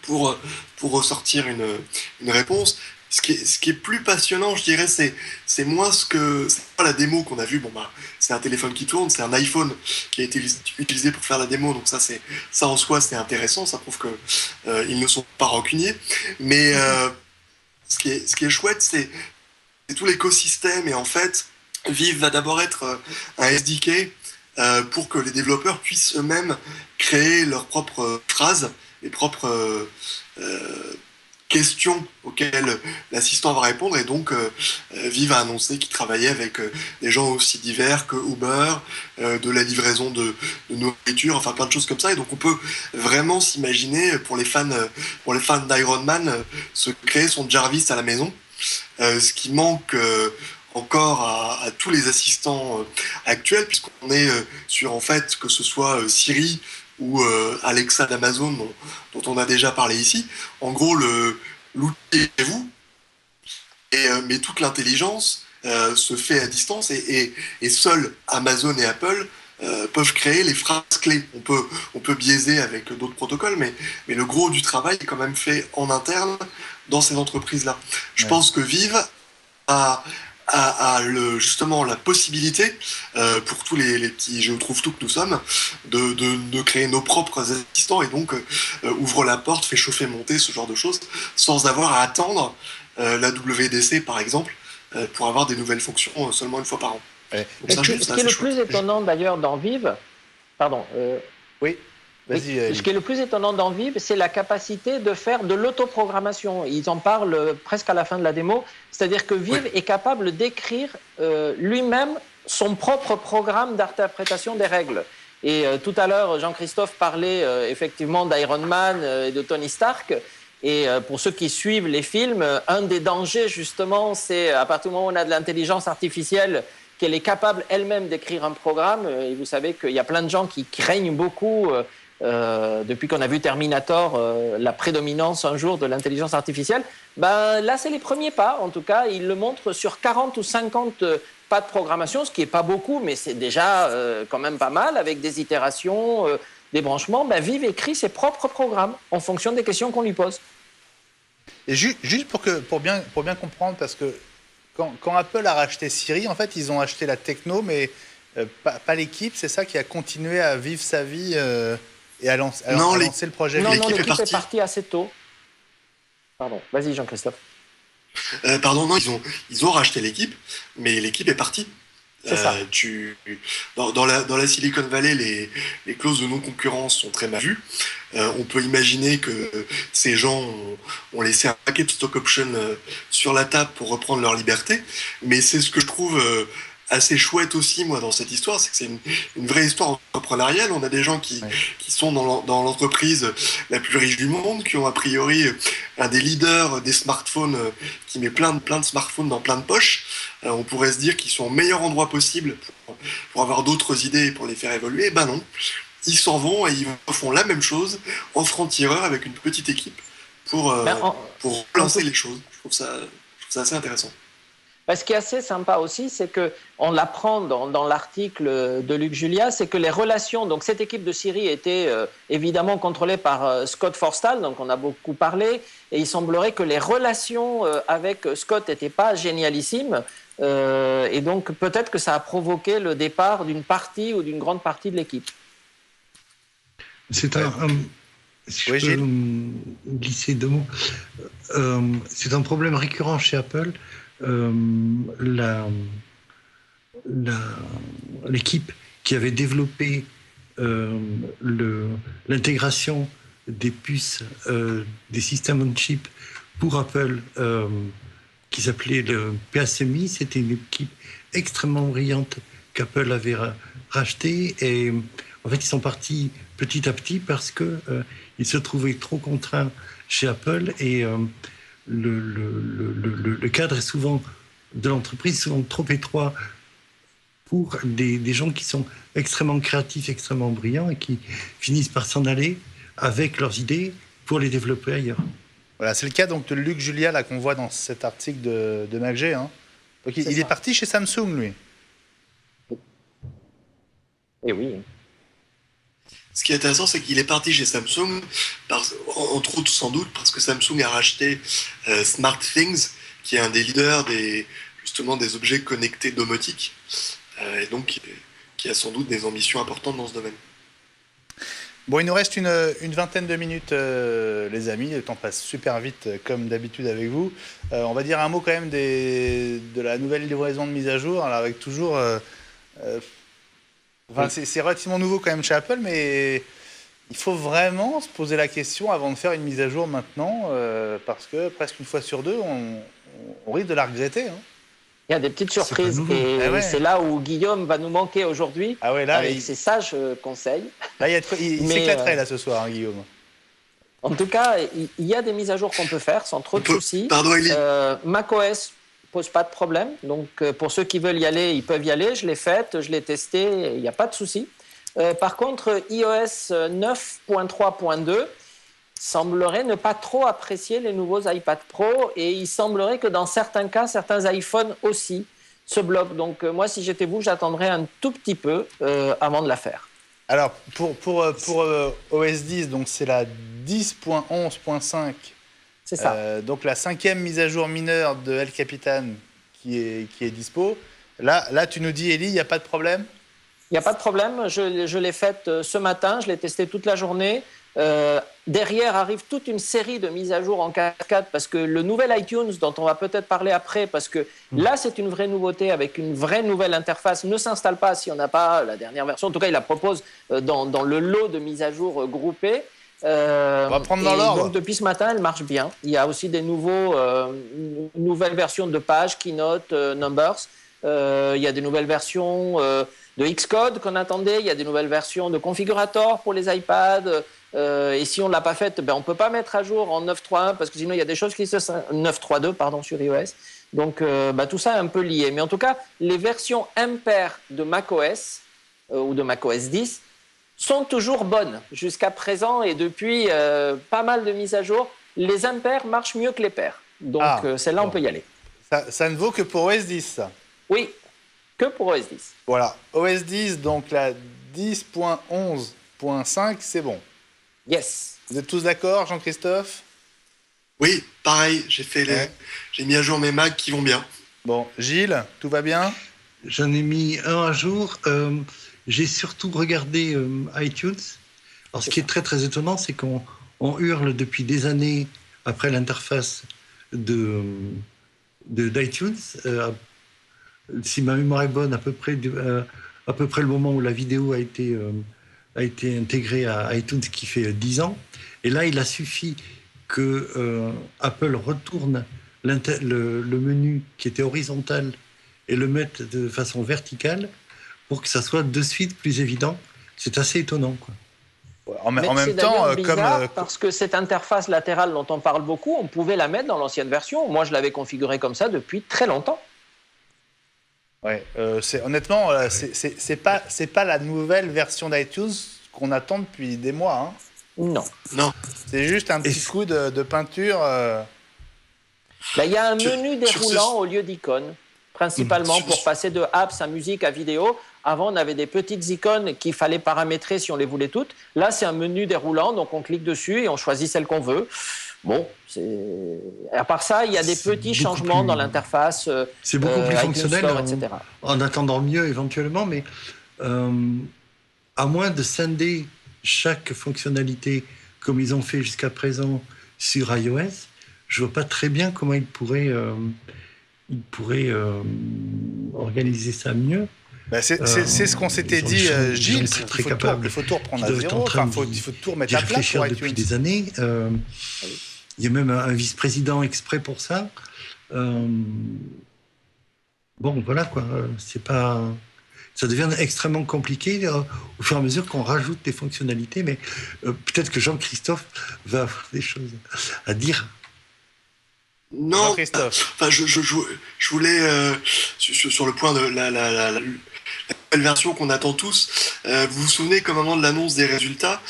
pour ressortir une réponse. Ce qui est plus passionnant, je dirais, c'est moins c'est pas la démo qu'on a vue. C'est un téléphone qui tourne, c'est un iPhone qui a été utilisé pour faire la démo, donc ça en soi c'est intéressant, ça prouve que ils ne sont pas rancuniers. Mais ce qui est chouette, c'est tout l'écosystème, et en fait, Vive va d'abord être un SDK pour que les développeurs puissent eux-mêmes créer leurs propres phrases, les propres questions auxquelles l'assistant va répondre. Et donc Vive a annoncé qu'il travaillait avec des gens aussi divers que Uber, de la livraison de nourriture, enfin plein de choses comme ça. Et donc on peut vraiment s'imaginer, pour les fans d'Iron Man, se créer son Jarvis à la maison, ce qui manque encore à tous les assistants actuels, puisqu'on est sur, en fait, que ce soit Siri ou Alexa d'Amazon dont on a déjà parlé ici. En gros, l'outil est chez vous, mais toute l'intelligence se fait à distance, et seuls Amazon et Apple peuvent créer les phrases clés. On peut biaiser avec d'autres protocoles, mais le gros du travail est quand même fait en interne dans ces entreprises-là. Je pense que Vive a justement la possibilité, pour tous les petits géotrouve-tout que nous sommes, de créer nos propres assistants, et donc ouvre la porte, fait chauffer, monter, ce genre de choses, sans avoir à attendre la WWDC par exemple, pour avoir des nouvelles fonctions seulement une fois par an. Ouais. Donc ça, je trouve Ce ça qui est assez le chouette. plus étonnant d'ailleurs dans Vive, pardon, Oui, vas-y. oui, ce qui est le plus étonnant dans Vive, c'est la capacité de faire de l'autoprogrammation. Ils en parlent presque à la fin de la démo, c'est-à-dire que Vive est capable d'écrire lui-même son propre programme d'interprétation des règles. Et tout à l'heure, Jean-Christophe parlait effectivement d'Iron Man et de Tony Stark. Et pour ceux qui suivent les films, un des dangers justement, c'est à partir du moment où on a de l'intelligence artificielle, qu'elle est capable elle-même d'écrire un programme. Et vous savez qu'il y a plein de gens qui craignent beaucoup, depuis qu'on a vu Terminator, la prédominance un jour de l'intelligence artificielle. Ben, là, c'est les premiers pas. En tout cas, ils le montrent sur 40 ou 50 pas de programmation, ce qui n'est pas beaucoup, mais c'est déjà quand même pas mal, avec des itérations, des branchements. Ben, Vive écrit ses propres programmes en fonction des questions qu'on lui pose. Et juste pour bien comprendre, parce que quand Apple a racheté Siri, en fait, ils ont acheté la techno, mais pas l'équipe. C'est ça qui a continué à vivre sa vie et à lancer le projet. Non, L'équipe l'équipe est est partie assez tôt. Pardon, vas-y Jean-Christophe. Non, ils ont racheté l'équipe, mais l'équipe est partie. C'est ça. Dans la Silicon Valley, les clauses de non-concurrence sont très mal vues. On peut imaginer que ces gens ont laissé un paquet de stock options sur la table pour reprendre leur liberté, mais c'est ce que je trouve assez chouette aussi, moi, dans cette histoire, c'est que c'est une vraie histoire entrepreneuriale. On a des gens qui sont dans l'entreprise la plus riche du monde, qui ont a priori un des leaders des smartphones, qui met plein de smartphones dans plein de poches. On pourrait se dire qu'ils sont au meilleur endroit possible pour avoir d'autres idées et pour les faire évoluer. Ben non, ils s'en vont et ils font la même chose en franc-tireur avec une petite équipe pour relancer les choses. Je trouve ça assez intéressant. Ce qui est assez sympa aussi, c'est qu'on l'apprend dans l'article de Luc Julia, c'est que les relations, donc cette équipe de Siri était évidemment contrôlée par Scott Forstall, donc on a beaucoup parlé, et il semblerait que les relations avec Scott n'étaient pas génialissimes, et donc peut-être que ça a provoqué le départ d'une partie ou d'une grande partie de l'équipe. C'est si je peux glisser deux mots, c'est un problème récurrent chez Apple. L'équipe qui avait développé l'intégration des puces des systèmes on chip pour Apple, qui s'appelait le PASMI, c'était une équipe extrêmement brillante qu'Apple avait rachetée, et en fait ils sont partis petit à petit parce que ils se trouvaient trop contraints chez Apple, et le cadre est souvent de l'entreprise souvent trop étroit pour des gens qui sont extrêmement créatifs, extrêmement brillants, et qui finissent par s'en aller avec leurs idées pour les développer ailleurs. Voilà, c'est le cas donc de Luc Julia là qu'on voit dans cet article de MacG. Hein. Donc il est parti chez Samsung, lui. Et oui. Ce qui est intéressant, c'est qu'il est parti chez Samsung, entre autres sans doute parce que Samsung a racheté SmartThings, qui est un des leaders justement des objets connectés domotiques, et donc qui a sans doute des ambitions importantes dans ce domaine. Bon, il nous reste une vingtaine de minutes, les amis. Le temps passe super vite, comme d'habitude avec vous. On va dire un mot quand même de la nouvelle livraison de mise à jour, alors avec toujours... c'est relativement nouveau quand même chez Apple, mais il faut vraiment se poser la question avant de faire une mise à jour maintenant, parce que presque une fois sur deux, on risque de la regretter. Hein. Il y a des petites surprises, et c'est là où Guillaume va nous manquer aujourd'hui, avec ses sages conseils. Là, il s'éclaterait là ce soir, hein, Guillaume. En tout cas, il y a des mises à jour qu'on peut faire sans trop de soucis. Pardon, Elie. macOS pose pas de problème. Donc, pour ceux qui veulent y aller, ils peuvent y aller. Je l'ai faite, je l'ai testée, il n'y a pas de souci. Par contre, iOS 9.3.2 semblerait ne pas trop apprécier les nouveaux iPad Pro, et il semblerait que dans certains cas, certains iPhones aussi se bloquent. Donc, moi, si j'étais vous, j'attendrais un tout petit peu avant de la faire. Alors, pour OS 10, donc c'est la 10.11.5. C'est ça. Donc la 5e mise à jour mineure de El Capitan qui est dispo. Là, tu nous dis, Elie, il n'y a pas de problème ? Il n'y a pas de problème. Je l'ai faite ce matin. Je l'ai testée toute la journée. Derrière arrive toute une série de mises à jour en cascade parce que le nouvel iTunes, dont on va peut-être parler après, parce que là, c'est une vraie nouveauté avec une vraie nouvelle interface, ne s'installe pas si on n'a pas la dernière version. En tout cas, il la propose dans le lot de mises à jour groupées. On va prendre dans l'ordre. Donc, depuis ce matin, elle marche bien. Il y a aussi des nouvelles versions de pages, Keynote, Numbers. Il y a des nouvelles versions de Xcode qu'on attendait. Il y a des nouvelles versions de configurator pour les iPads. Et si on ne l'a pas faite, on ne peut pas mettre à jour en 9.3.1 parce que sinon il y a des choses qui se 9.3.2 pardon sur iOS. Donc tout ça est un peu lié. Mais en tout cas, les versions impaires de macOS ou de macOS 10 sont toujours bonnes jusqu'à présent et depuis pas mal de mises à jour, les impairs marchent mieux que les pairs. Donc celle-là, on peut y aller. Ça ne vaut que pour OS 10, ça. Oui, que pour OS 10. Voilà, OS 10, donc la 10.11.5, c'est bon. Yes. Vous êtes tous d'accord, Jean-Christophe? Oui, pareil, j'ai mis à jour mes Macs qui vont bien. Bon, Gilles, tout va bien? J'en ai mis un à jour. J'ai surtout regardé iTunes. Alors, ce qui est très, très étonnant, c'est qu'on hurle depuis des années après l'interface d'iTunes. Si ma mémoire est bonne, à peu près le moment où la vidéo a été intégrée à iTunes, qui fait 10 ans. Et là, il a suffi que Apple retourne le menu qui était horizontal et le mette de façon verticale pour que ça soit de suite plus évident. C'est assez étonnant, quoi. En même temps, bizarre, parce que cette interface latérale dont on parle beaucoup, on pouvait la mettre dans l'ancienne version. Moi, je l'avais configurée comme ça depuis très longtemps. Ouais, honnêtement, c'est pas la nouvelle version d'iTunes qu'on attend depuis des mois. Hein. Non. C'est juste un petit coup de peinture. Il y a un menu déroulant au lieu d'icônes, principalement pour passer de apps à musique à vidéo. Avant, on avait des petites icônes qu'il fallait paramétrer si on les voulait toutes. Là, c'est un menu déroulant, donc on clique dessus et on choisit celle qu'on veut. Bon, à part ça, il y a des petits changements dans l'interface. C'est beaucoup plus fonctionnel, Store, etc. En attendant mieux éventuellement, mais à moins de scinder chaque fonctionnalité comme ils ont fait jusqu'à présent sur iOS, je vois pas très bien comment ils pourraient organiser ça mieux. C'est ce qu'on s'était dit, Gilles. Il faut tout reprendre à zéro. Il faut tout remettre à plat pour iTunes. Depuis des années. Il y a même un vice-président exprès pour ça. Bon, voilà quoi. C'est pas. Ça devient extrêmement compliqué au fur et à mesure qu'on rajoute des fonctionnalités. Mais peut-être que Jean-Christophe va avoir des choses à dire. Non, enfin, je voulais sur le point de la nouvelle version qu'on attend tous. Vous vous souvenez qu'au moment de l'annonce des résultats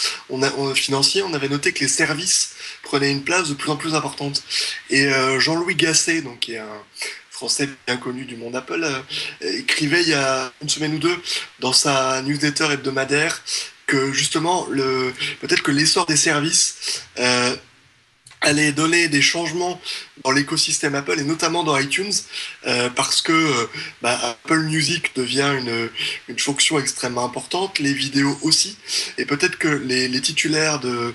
financiers, on avait noté que les services prenaient une place de plus en plus importante. Et Jean-Louis Gasset, donc qui est un Français bien connu du monde Apple, écrivait il y a une semaine ou deux dans sa newsletter hebdomadaire que justement peut-être que l'essor des services allait donner des changements dans l'écosystème Apple et notamment dans iTunes parce que Apple Music devient une fonction extrêmement importante, les vidéos aussi, et peut-être que les titulaires de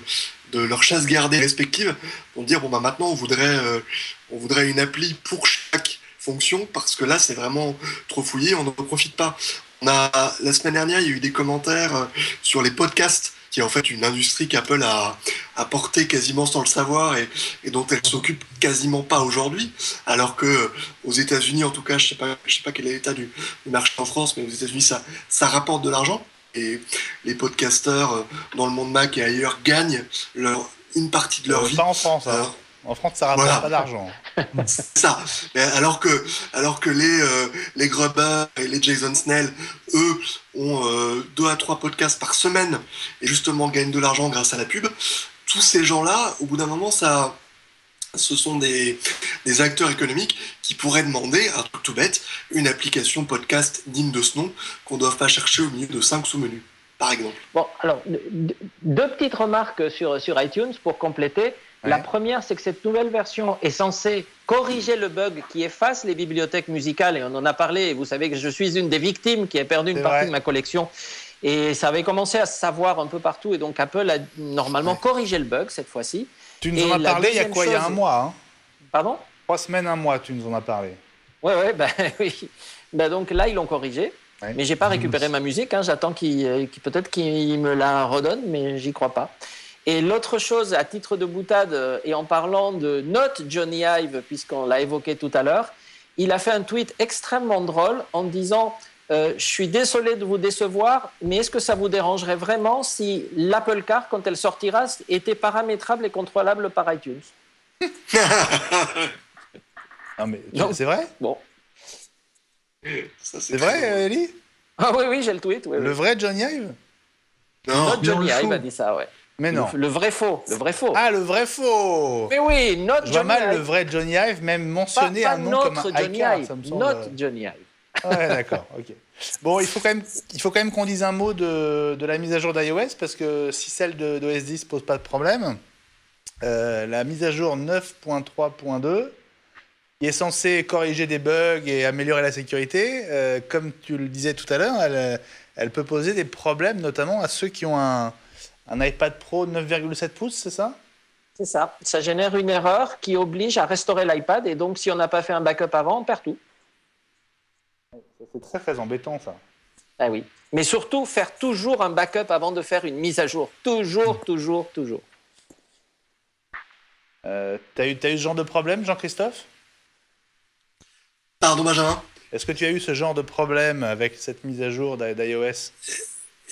leur chasse gardée respective vont dire maintenant on voudrait une appli pour chaque fonction parce que là c'est vraiment trop fouillé, on n'en profite pas. La semaine dernière il y a eu des commentaires sur les podcasts, qui est en fait une industrie qu'Apple a portée quasiment sans le savoir et dont elle s'occupe quasiment pas aujourd'hui, alors que aux États-Unis, en tout cas, je sais pas quel est l'état du marché en France, mais aux États-Unis, ça rapporte de l'argent et les podcasteurs dans le monde Mac et ailleurs gagnent une partie de leur vie. Pas en France. En France, ça rapporte pas d'argent. C'est ça. Mais alors que les Gruber et les Jason Snell, eux, ont 2 à 3 podcasts par semaine et justement gagnent de l'argent grâce à la pub. Tous ces gens-là, au bout d'un moment, ce sont des acteurs économiques qui pourraient demander, un truc tout bête, une application podcast digne de ce nom qu'on ne doit pas chercher au milieu de 5 sous-menus, par exemple. Bon, alors, 2 petites remarques sur iTunes pour compléter. Ouais. La première, c'est que cette nouvelle version est censée corriger le bug qui efface les bibliothèques musicales, et on en a parlé, et vous savez que je suis une des victimes qui a perdu une partie de ma collection. Et ça avait commencé à se savoir un peu partout. Et donc, Apple a normalement corrigé le bug cette fois-ci. Tu nous en as parlé il y a quoi? Il y a un mois, hein? Pardon? 3 semaines, un mois, tu nous en as parlé. Oui, oui. Donc là, ils l'ont corrigé. Ouais. Mais je n'ai pas récupéré ma musique. Hein. J'attends peut-être qu'il me la redonne, mais j'y crois pas. Et l'autre chose, à titre de boutade, et en parlant de Not Johnny Ive, puisqu'on l'a évoqué tout à l'heure, il a fait un tweet extrêmement drôle en disant « Je suis désolé de vous décevoir, mais est-ce que ça vous dérangerait vraiment si l'Apple Car, quand elle sortira, était paramétrable et contrôlable par iTunes ?» Non, mais c'est vrai? Bon. C'est vrai, Ellie? Ah oui, j'ai le tweet. Oui, le vrai Johnny Ive? Non, Not Johnny Ive a dit ça, ouais. Mais non. Le vrai faux. Ah, le vrai faux. Mais oui, Not Johnny Ive. Je vois mal le vrai Johnny Ive même mentionner un nom comme un iCar, ça me semble. Not Johnny Ive. Ouais, d'accord, ok. Bon, il faut quand même qu'on dise un mot de la mise à jour d'iOS, parce que si celle d'OS 10 pose pas de problème, la mise à jour 9.3.2, qui est censée corriger des bugs et améliorer la sécurité, comme tu le disais tout à l'heure, elle peut poser des problèmes, notamment à ceux qui ont un iPad Pro 9,7 pouces, c'est ça? C'est ça. Ça génère une erreur qui oblige à restaurer l'iPad, et donc si on n'a pas fait un backup avant, on perd tout. C'est très, très embêtant, ça. Ah oui. Mais surtout, faire toujours un backup avant de faire une mise à jour. Toujours. T'as eu ce genre de problème, Jean-Christophe? Pardon, Benjamin? Est-ce que tu as eu ce genre de problème avec cette mise à jour d'iOS?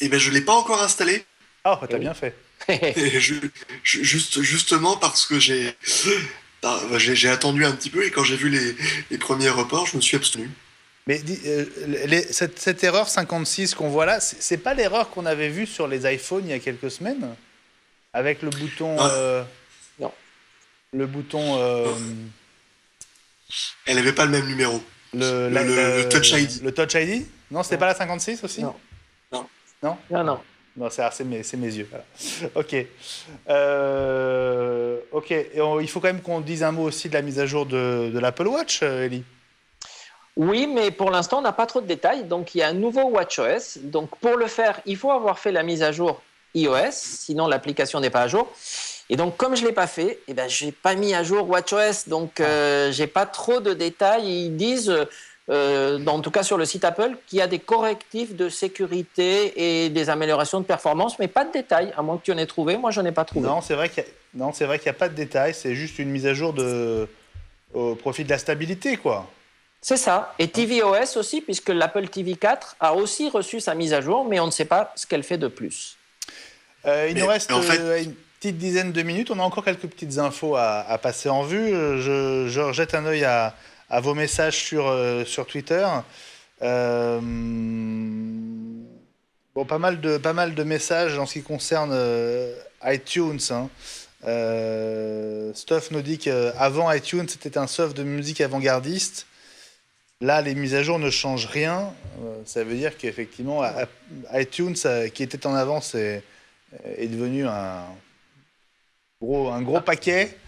Eh bien, je ne l'ai pas encore installé. Ah, t'as bien fait. Justement parce que j'ai attendu un petit peu, et quand j'ai vu les premiers reports, je me suis abstenu. Mais cette erreur 56 qu'on voit là, c'est pas l'erreur qu'on avait vue sur les iPhones il y a quelques semaines? Avec le bouton... non. Le bouton... Elle n'avait pas le même numéro. Le Touch ID. Le Touch ID? Non, c'était pas la 56 aussi? Non. Non? Non. Non, c'est mes yeux. Voilà. Ok. Ok. Et il faut quand même qu'on dise un mot aussi de la mise à jour de l'Apple Watch, Ellie. Oui, mais pour l'instant, on n'a pas trop de détails. Donc, il y a un nouveau WatchOS. Donc, pour le faire, il faut avoir fait la mise à jour iOS, sinon l'application n'est pas à jour. Et donc, comme je ne l'ai pas fait, je n'ai pas mis à jour WatchOS. Donc, je n'ai pas trop de détails. Ils disent, en tout cas sur le site Apple, qu'il y a des correctifs de sécurité et des améliorations de performance, mais pas de détails, à moins que tu en aies trouvé. Moi, je n'en ai pas trouvé. Non, c'est vrai qu'il n'y a pas de détails. C'est juste une mise à jour au profit de la stabilité, quoi. C'est ça. Et tvOS aussi, puisque l'Apple TV 4 a aussi reçu sa mise à jour, mais on ne sait pas ce qu'elle fait de plus. Il nous reste une petite dizaine de minutes. On a encore quelques petites infos à passer en vue. Je jette un œil à vos messages sur Twitter. Bon, pas mal de messages en ce qui concerne iTunes. Hein. Stuff nous dit qu'avant iTunes, c'était un soft de musique avant-gardiste. Là, les mises à jour ne changent rien. Ça veut dire qu'effectivement, iTunes, qui était en avance, est devenu un gros paquet,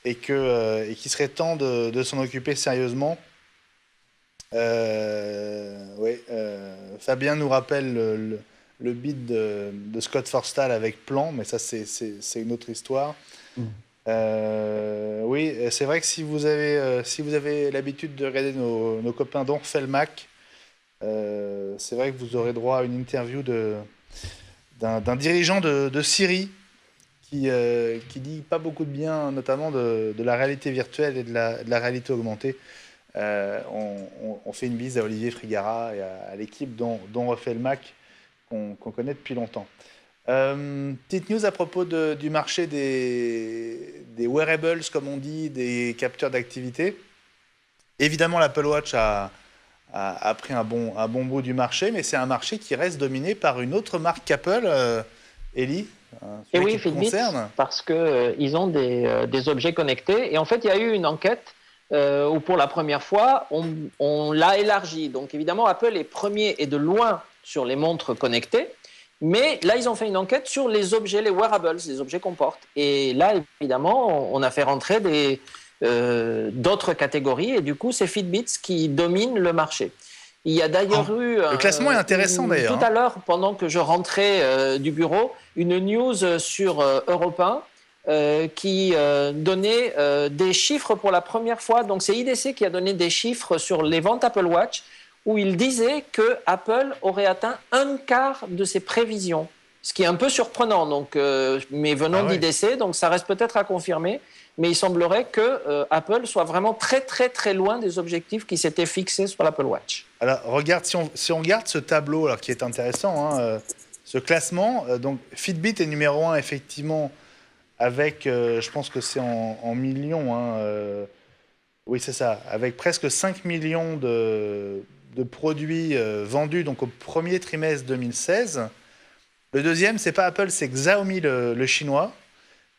et qu'il serait temps de s'en occuper sérieusement. Fabien nous rappelle le beat de Scott Forstall avec Plan, mais ça, c'est une autre histoire. Oui, c'est vrai que si vous avez l'habitude de regarder nos copains d'On refait le Mac, c'est vrai que vous aurez droit à une interview d'un dirigeant de Siri qui dit pas beaucoup de bien, notamment de la réalité virtuelle et de la réalité augmentée. On fait une bise à Olivier Frigara et à l'équipe d'On refait le Mac qu'on connaît depuis longtemps. Petite news à propos du marché des wearables, comme on dit, des capteurs d'activité. Évidemment, l'Apple Watch a pris un bon bout du marché, mais c'est un marché qui reste dominé par une autre marque qu'Apple, Ellie. Et oui, Fitbit, parce qu'ils ont des objets connectés. Et en fait, il y a eu une enquête où pour la première fois, on l'a élargi. Donc évidemment, Apple est premier et de loin sur les montres connectées. Mais là, ils ont fait une enquête sur les objets, les wearables, les objets qu'on porte. Et là, évidemment, on a fait rentrer d'autres catégories. Et du coup, c'est Fitbit qui domine le marché. Il y a d'ailleurs eu... Le classement est intéressant d'ailleurs. Tout à l'heure, pendant que je rentrais du bureau, une news sur Europe 1 qui donnait des chiffres pour la première fois. Donc c'est IDC qui a donné des chiffres sur les ventes Apple Watch, où il disait que Apple aurait atteint un quart de ses prévisions. Ce qui est un peu surprenant, donc, mais venant d'IDC, donc ça reste peut-être à confirmer. Mais il semblerait que Apple soit vraiment très, très, très loin des objectifs qui s'étaient fixés sur l'Apple Watch. Alors, regarde, si on regarde ce tableau alors, qui est intéressant, ce classement, donc Fitbit est numéro 1, effectivement, avec, je pense que c'est en millions, oui, c'est ça, avec presque 5 millions de produits vendus donc, au premier trimestre 2016. Le deuxième, c'est pas Apple, c'est Xiaomi, le chinois.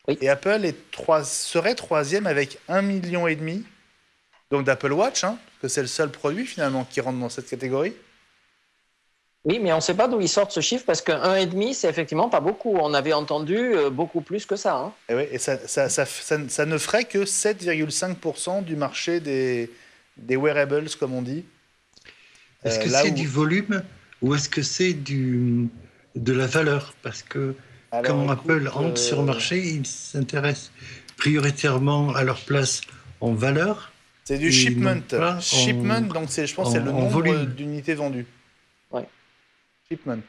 Oui. Et Apple serait troisième avec 1,5 million donc d'Apple Watch, parce que c'est le seul produit finalement qui rentre dans cette catégorie. Oui, mais on ne sait pas d'où ils sortent ce chiffre parce que 1,5, c'est effectivement pas beaucoup. On avait entendu beaucoup plus que ça. Et oui, et ça ne ferait que 7,5% du marché des wearables, comme on dit. Est-ce que c'est du volume ou est-ce que c'est de la valeur? Parce que quand Apple entre sur le marché, ils s'intéressent prioritairement à leur place en valeur. C'est du shipment. Shipment, donc je pense que c'est le nombre d'unités vendues. Oui. Shipment.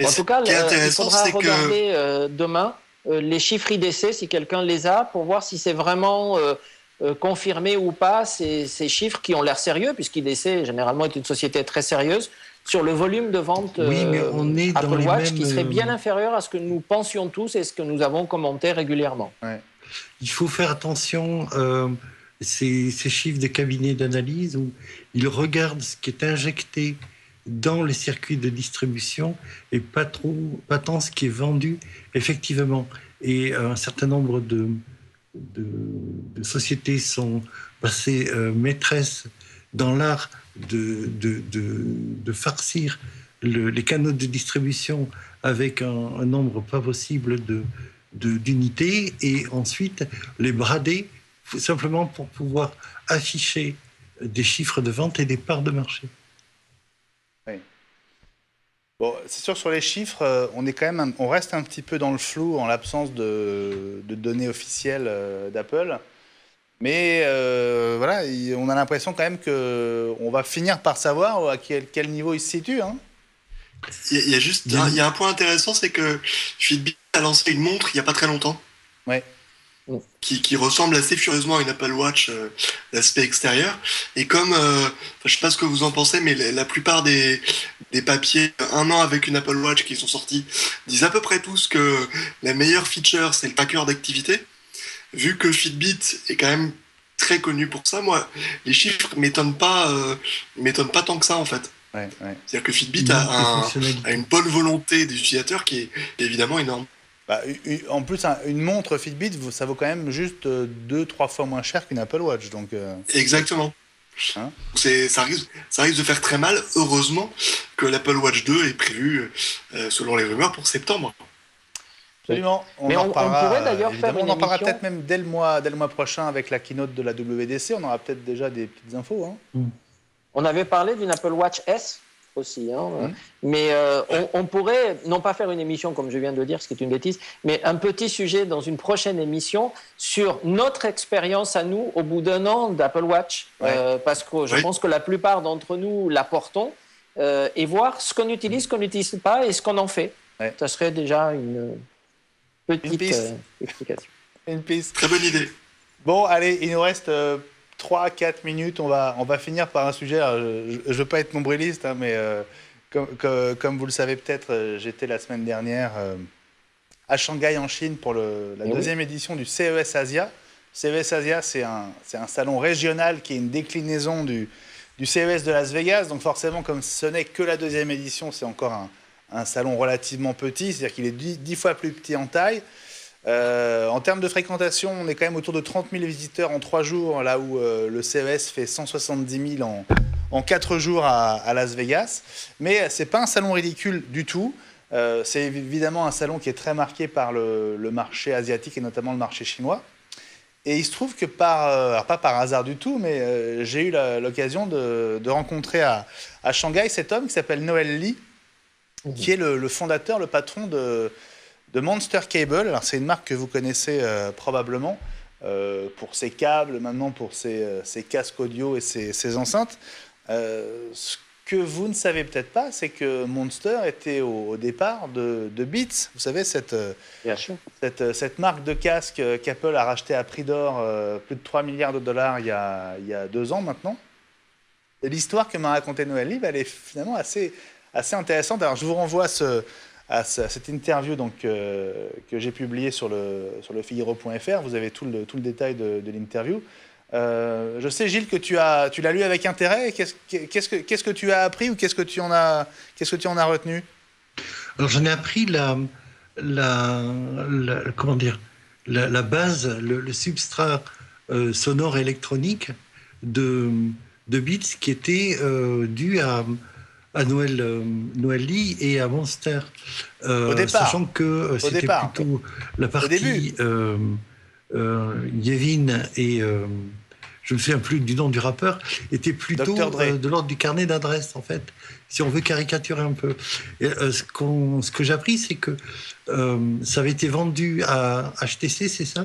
En tout cas, il faudra regarder demain les chiffres IDC, si quelqu'un les a, pour voir si c'est vraiment confirmé ou pas ces chiffres qui ont l'air sérieux, puisqu'IDC, généralement, est une société très sérieuse, sur le volume de vente Apple Watch qui serait bien inférieur à ce que nous pensions tous et ce que nous avons commenté régulièrement. Ouais. Il faut faire attention, ces chiffres des cabinets d'analyse où ils regardent ce qui est injecté dans les circuits de distribution et pas tant ce qui est vendu effectivement. Et un certain nombre de sociétés sont passées maîtresses dans l'art de farcir les canaux de distribution avec un nombre pas possible d'unités et ensuite les brader simplement pour pouvoir afficher des chiffres de vente et des parts de marché. Oui. Bon, c'est sûr, sur les chiffres, on reste un petit peu dans le flou en l'absence de données officielles d'Apple. Mais voilà, on a l'impression quand même qu'on va finir par savoir à quel niveau il se situe. Il y a un point intéressant, c'est que Fitbit a lancé une montre il n'y a pas très longtemps. Ouais. Qui ressemble assez furieusement à une Apple Watch, l'aspect extérieur. Et comme, je ne sais pas ce que vous en pensez, mais la plupart des papiers, 1 an avec une Apple Watch qui sont sortis, disent à peu près tous que la meilleure feature, c'est le tracker d'activité. Vu que Fitbit est quand même très connu pour ça, moi, les chiffres ne m'étonnent pas tant que ça, en fait. Ouais. C'est-à-dire que Fitbit a une bonne volonté des utilisateurs qui est évidemment énorme. Bah, en plus, une montre Fitbit, ça vaut quand même juste 2-3 fois moins cher qu'une Apple Watch. Donc, Exactement. Ça risque de faire très mal. Heureusement que l'Apple Watch 2 est prévu, selon les rumeurs, pour septembre. Absolument. On pourrait d'ailleurs faire une émission. On en parlera peut-être même dès le mois prochain avec la keynote de la WWDC. On aura peut-être déjà des petites infos. On avait parlé d'une Apple Watch S aussi. Mais on pourrait, non pas faire une émission comme je viens de le dire, ce qui est une bêtise, mais un petit sujet dans une prochaine émission sur notre expérience à nous au bout d'1 an d'Apple Watch. Parce que je pense que la plupart d'entre nous la portons et voir ce qu'on utilise, ce qu'on n'utilise pas et ce qu'on en fait. Ça serait déjà une petite explication. Une piste. Très bonne idée. Bon, allez, il nous reste 3-4 minutes. On va finir par un sujet. Alors, je ne veux pas être nombriliste, mais comme vous le savez peut-être, j'étais la semaine dernière à Shanghai en Chine pour la deuxième édition du CES Asia. CES Asia, c'est un salon régional qui est une déclinaison du CES de Las Vegas. Donc forcément, comme ce n'est que la deuxième édition, c'est encore un salon relativement petit, c'est-à-dire qu'il est 10 fois plus petit en taille. En termes de fréquentation, on est quand même autour de 30 000 visiteurs en 3 jours, là où le CES fait 170 000 en 4 jours à Las Vegas. Mais ce n'est pas un salon ridicule du tout. C'est évidemment un salon qui est très marqué par le marché asiatique et notamment le marché chinois. Et il se trouve que alors pas par hasard du tout, mais j'ai eu l'occasion de rencontrer à Shanghai cet homme qui s'appelle Noel Lee, qui est le fondateur, le patron de Monster Cable. Alors c'est une marque que vous connaissez probablement pour ses câbles, maintenant pour ses casques audio et ses enceintes. Ce que vous ne savez peut-être pas, c'est que Monster était au départ de Beats. Vous savez, Bien sûr. cette marque de casque qu'Apple a racheté à prix d'or, plus de 3 milliards de dollars il y a 2 ans maintenant. Et l'histoire que m'a raconté Noël Live, elle est finalement assez intéressante. Alors je vous renvoie à cette interview donc, que j'ai publiée sur le Figaro.fr. Vous avez tout le détail de l'interview. Je sais, Gilles, que tu l'as lu avec intérêt. Qu'est-ce que tu as appris ou qu'est-ce que tu en as retenu? Alors j'en ai appris comment dire, la base, le substrat sonore électronique de Beats qui était dû à Noel Lee et à Monster. Au départ. Sachant que c'était plutôt la partie Yevin et je ne me souviens plus du nom du rappeur, était plutôt de l'ordre du carnet d'adresses, en fait, si on veut caricaturer un peu. Et, ce que j'ai appris, c'est que ça avait été vendu à HTC, c'est ça?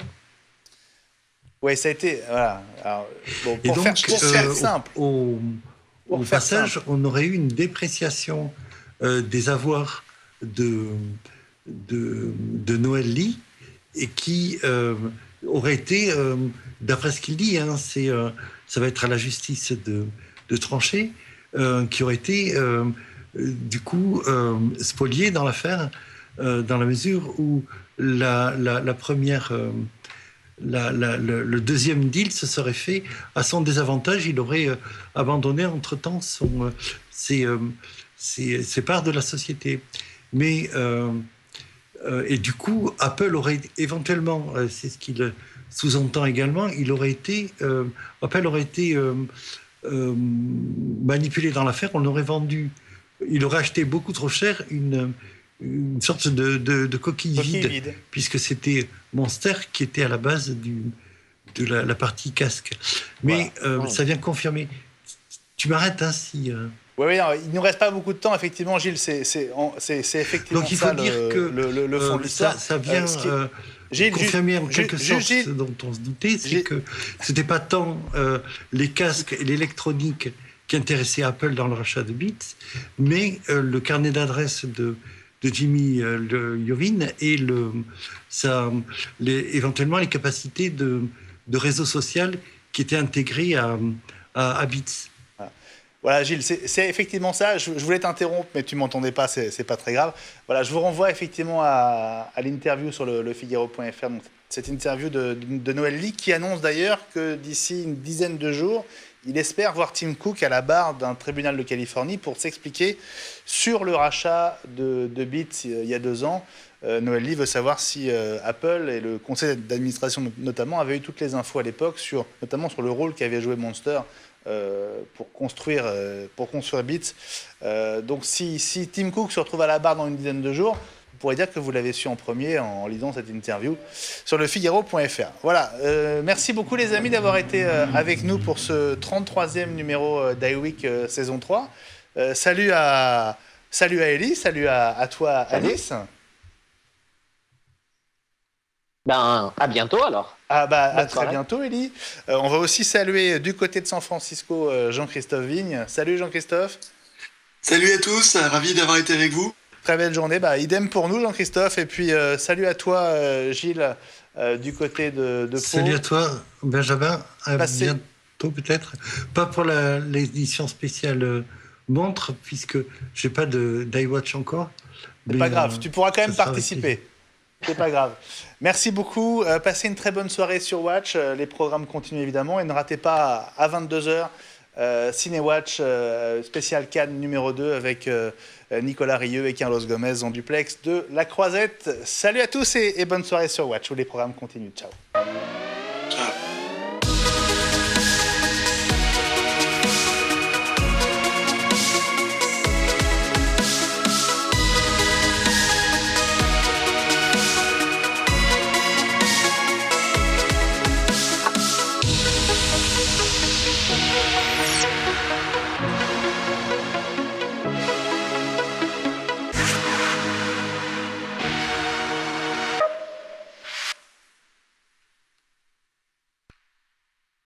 Oui, ça a été... Voilà. Alors, bon, pour faire simple. Au passage, on aurait eu une dépréciation des avoirs de Noel Lee et qui aurait été, d'après ce qu'il dit, hein, ça va être à la justice de trancher, qui aurait été du coup spolié dans l'affaire, dans la mesure où la première... le deuxième deal se serait fait à son désavantage. Il aurait abandonné entre-temps ses parts de la société. Mais, et du coup, Apple aurait éventuellement, c'est ce qu'il sous-entend également, Apple aurait été manipulé dans l'affaire. On aurait vendu, il aurait acheté beaucoup trop cher une sorte de coquille vide, puisque c'était Monster qui était à la base de la partie casque. Mais voilà. Ça vient confirmer. Tu m'arrêtes ainsi. Oui, il ne nous reste pas beaucoup de temps, effectivement, Gilles. C'est effectivement donc, il faut ça dire le fond de l'histoire. Ça vient confirmer en quelque sorte ce dont on se doutait, c'est que ce n'était pas tant les casques et l'électronique qui intéressaient Apple dans le rachat de Beats, mais le carnet d'adresses de Jimmy Iovine et éventuellement les capacités de réseau social qui étaient intégrées à Beats. Voilà, Gilles, c'est effectivement ça. Je voulais t'interrompre, mais tu ne m'entendais pas, c'est pas très grave. Voilà, je vous renvoie effectivement à l'interview sur le Figaro.fr, donc cette interview de Noel Lee, qui annonce d'ailleurs que d'ici une dizaine de jours, il espère voir Tim Cook à la barre d'un tribunal de Californie pour s'expliquer sur le rachat de Beats il y a 2 ans. Noel Lee veut savoir si Apple et le conseil d'administration notamment avaient eu toutes les infos à l'époque, notamment sur le rôle qu'avait joué Monster pour construire Beats. Donc si Tim Cook se retrouve à la barre dans une dizaine de jours, vous pourrez dire que vous l'avez su en premier en lisant cette interview sur le Figaro.fr. Voilà, merci beaucoup les amis d'avoir été avec nous pour ce 33e numéro d'iWeek saison 3. Salut à Ellie, salut à toi Alice. Ben, à bientôt alors. À très bientôt, Ellie. On va aussi saluer du côté de San Francisco Jean-Christophe Vigne. Salut Jean-Christophe. Salut à tous, ravi d'avoir été avec vous. Très belle journée. Idem pour nous, Jean-Christophe. Et puis, salut à toi, Gilles, du côté de Pau. Salut à toi, Benjamin. À bientôt peut-être. Pas pour l'édition spéciale montre, puisque je n'ai pas d'iWatch encore. C'est pas grave, tu pourras quand même participer. C'est pas grave. Merci beaucoup. Passez une très bonne soirée sur Watch. Les programmes continuent évidemment. Et ne ratez pas à 22h Ciné-Watch spécial Cannes numéro 2 avec Nicolas Rieux et Carlos Gomez en duplex de La Croisette. Salut à tous et bonne soirée sur Watch où les programmes continuent. Ciao.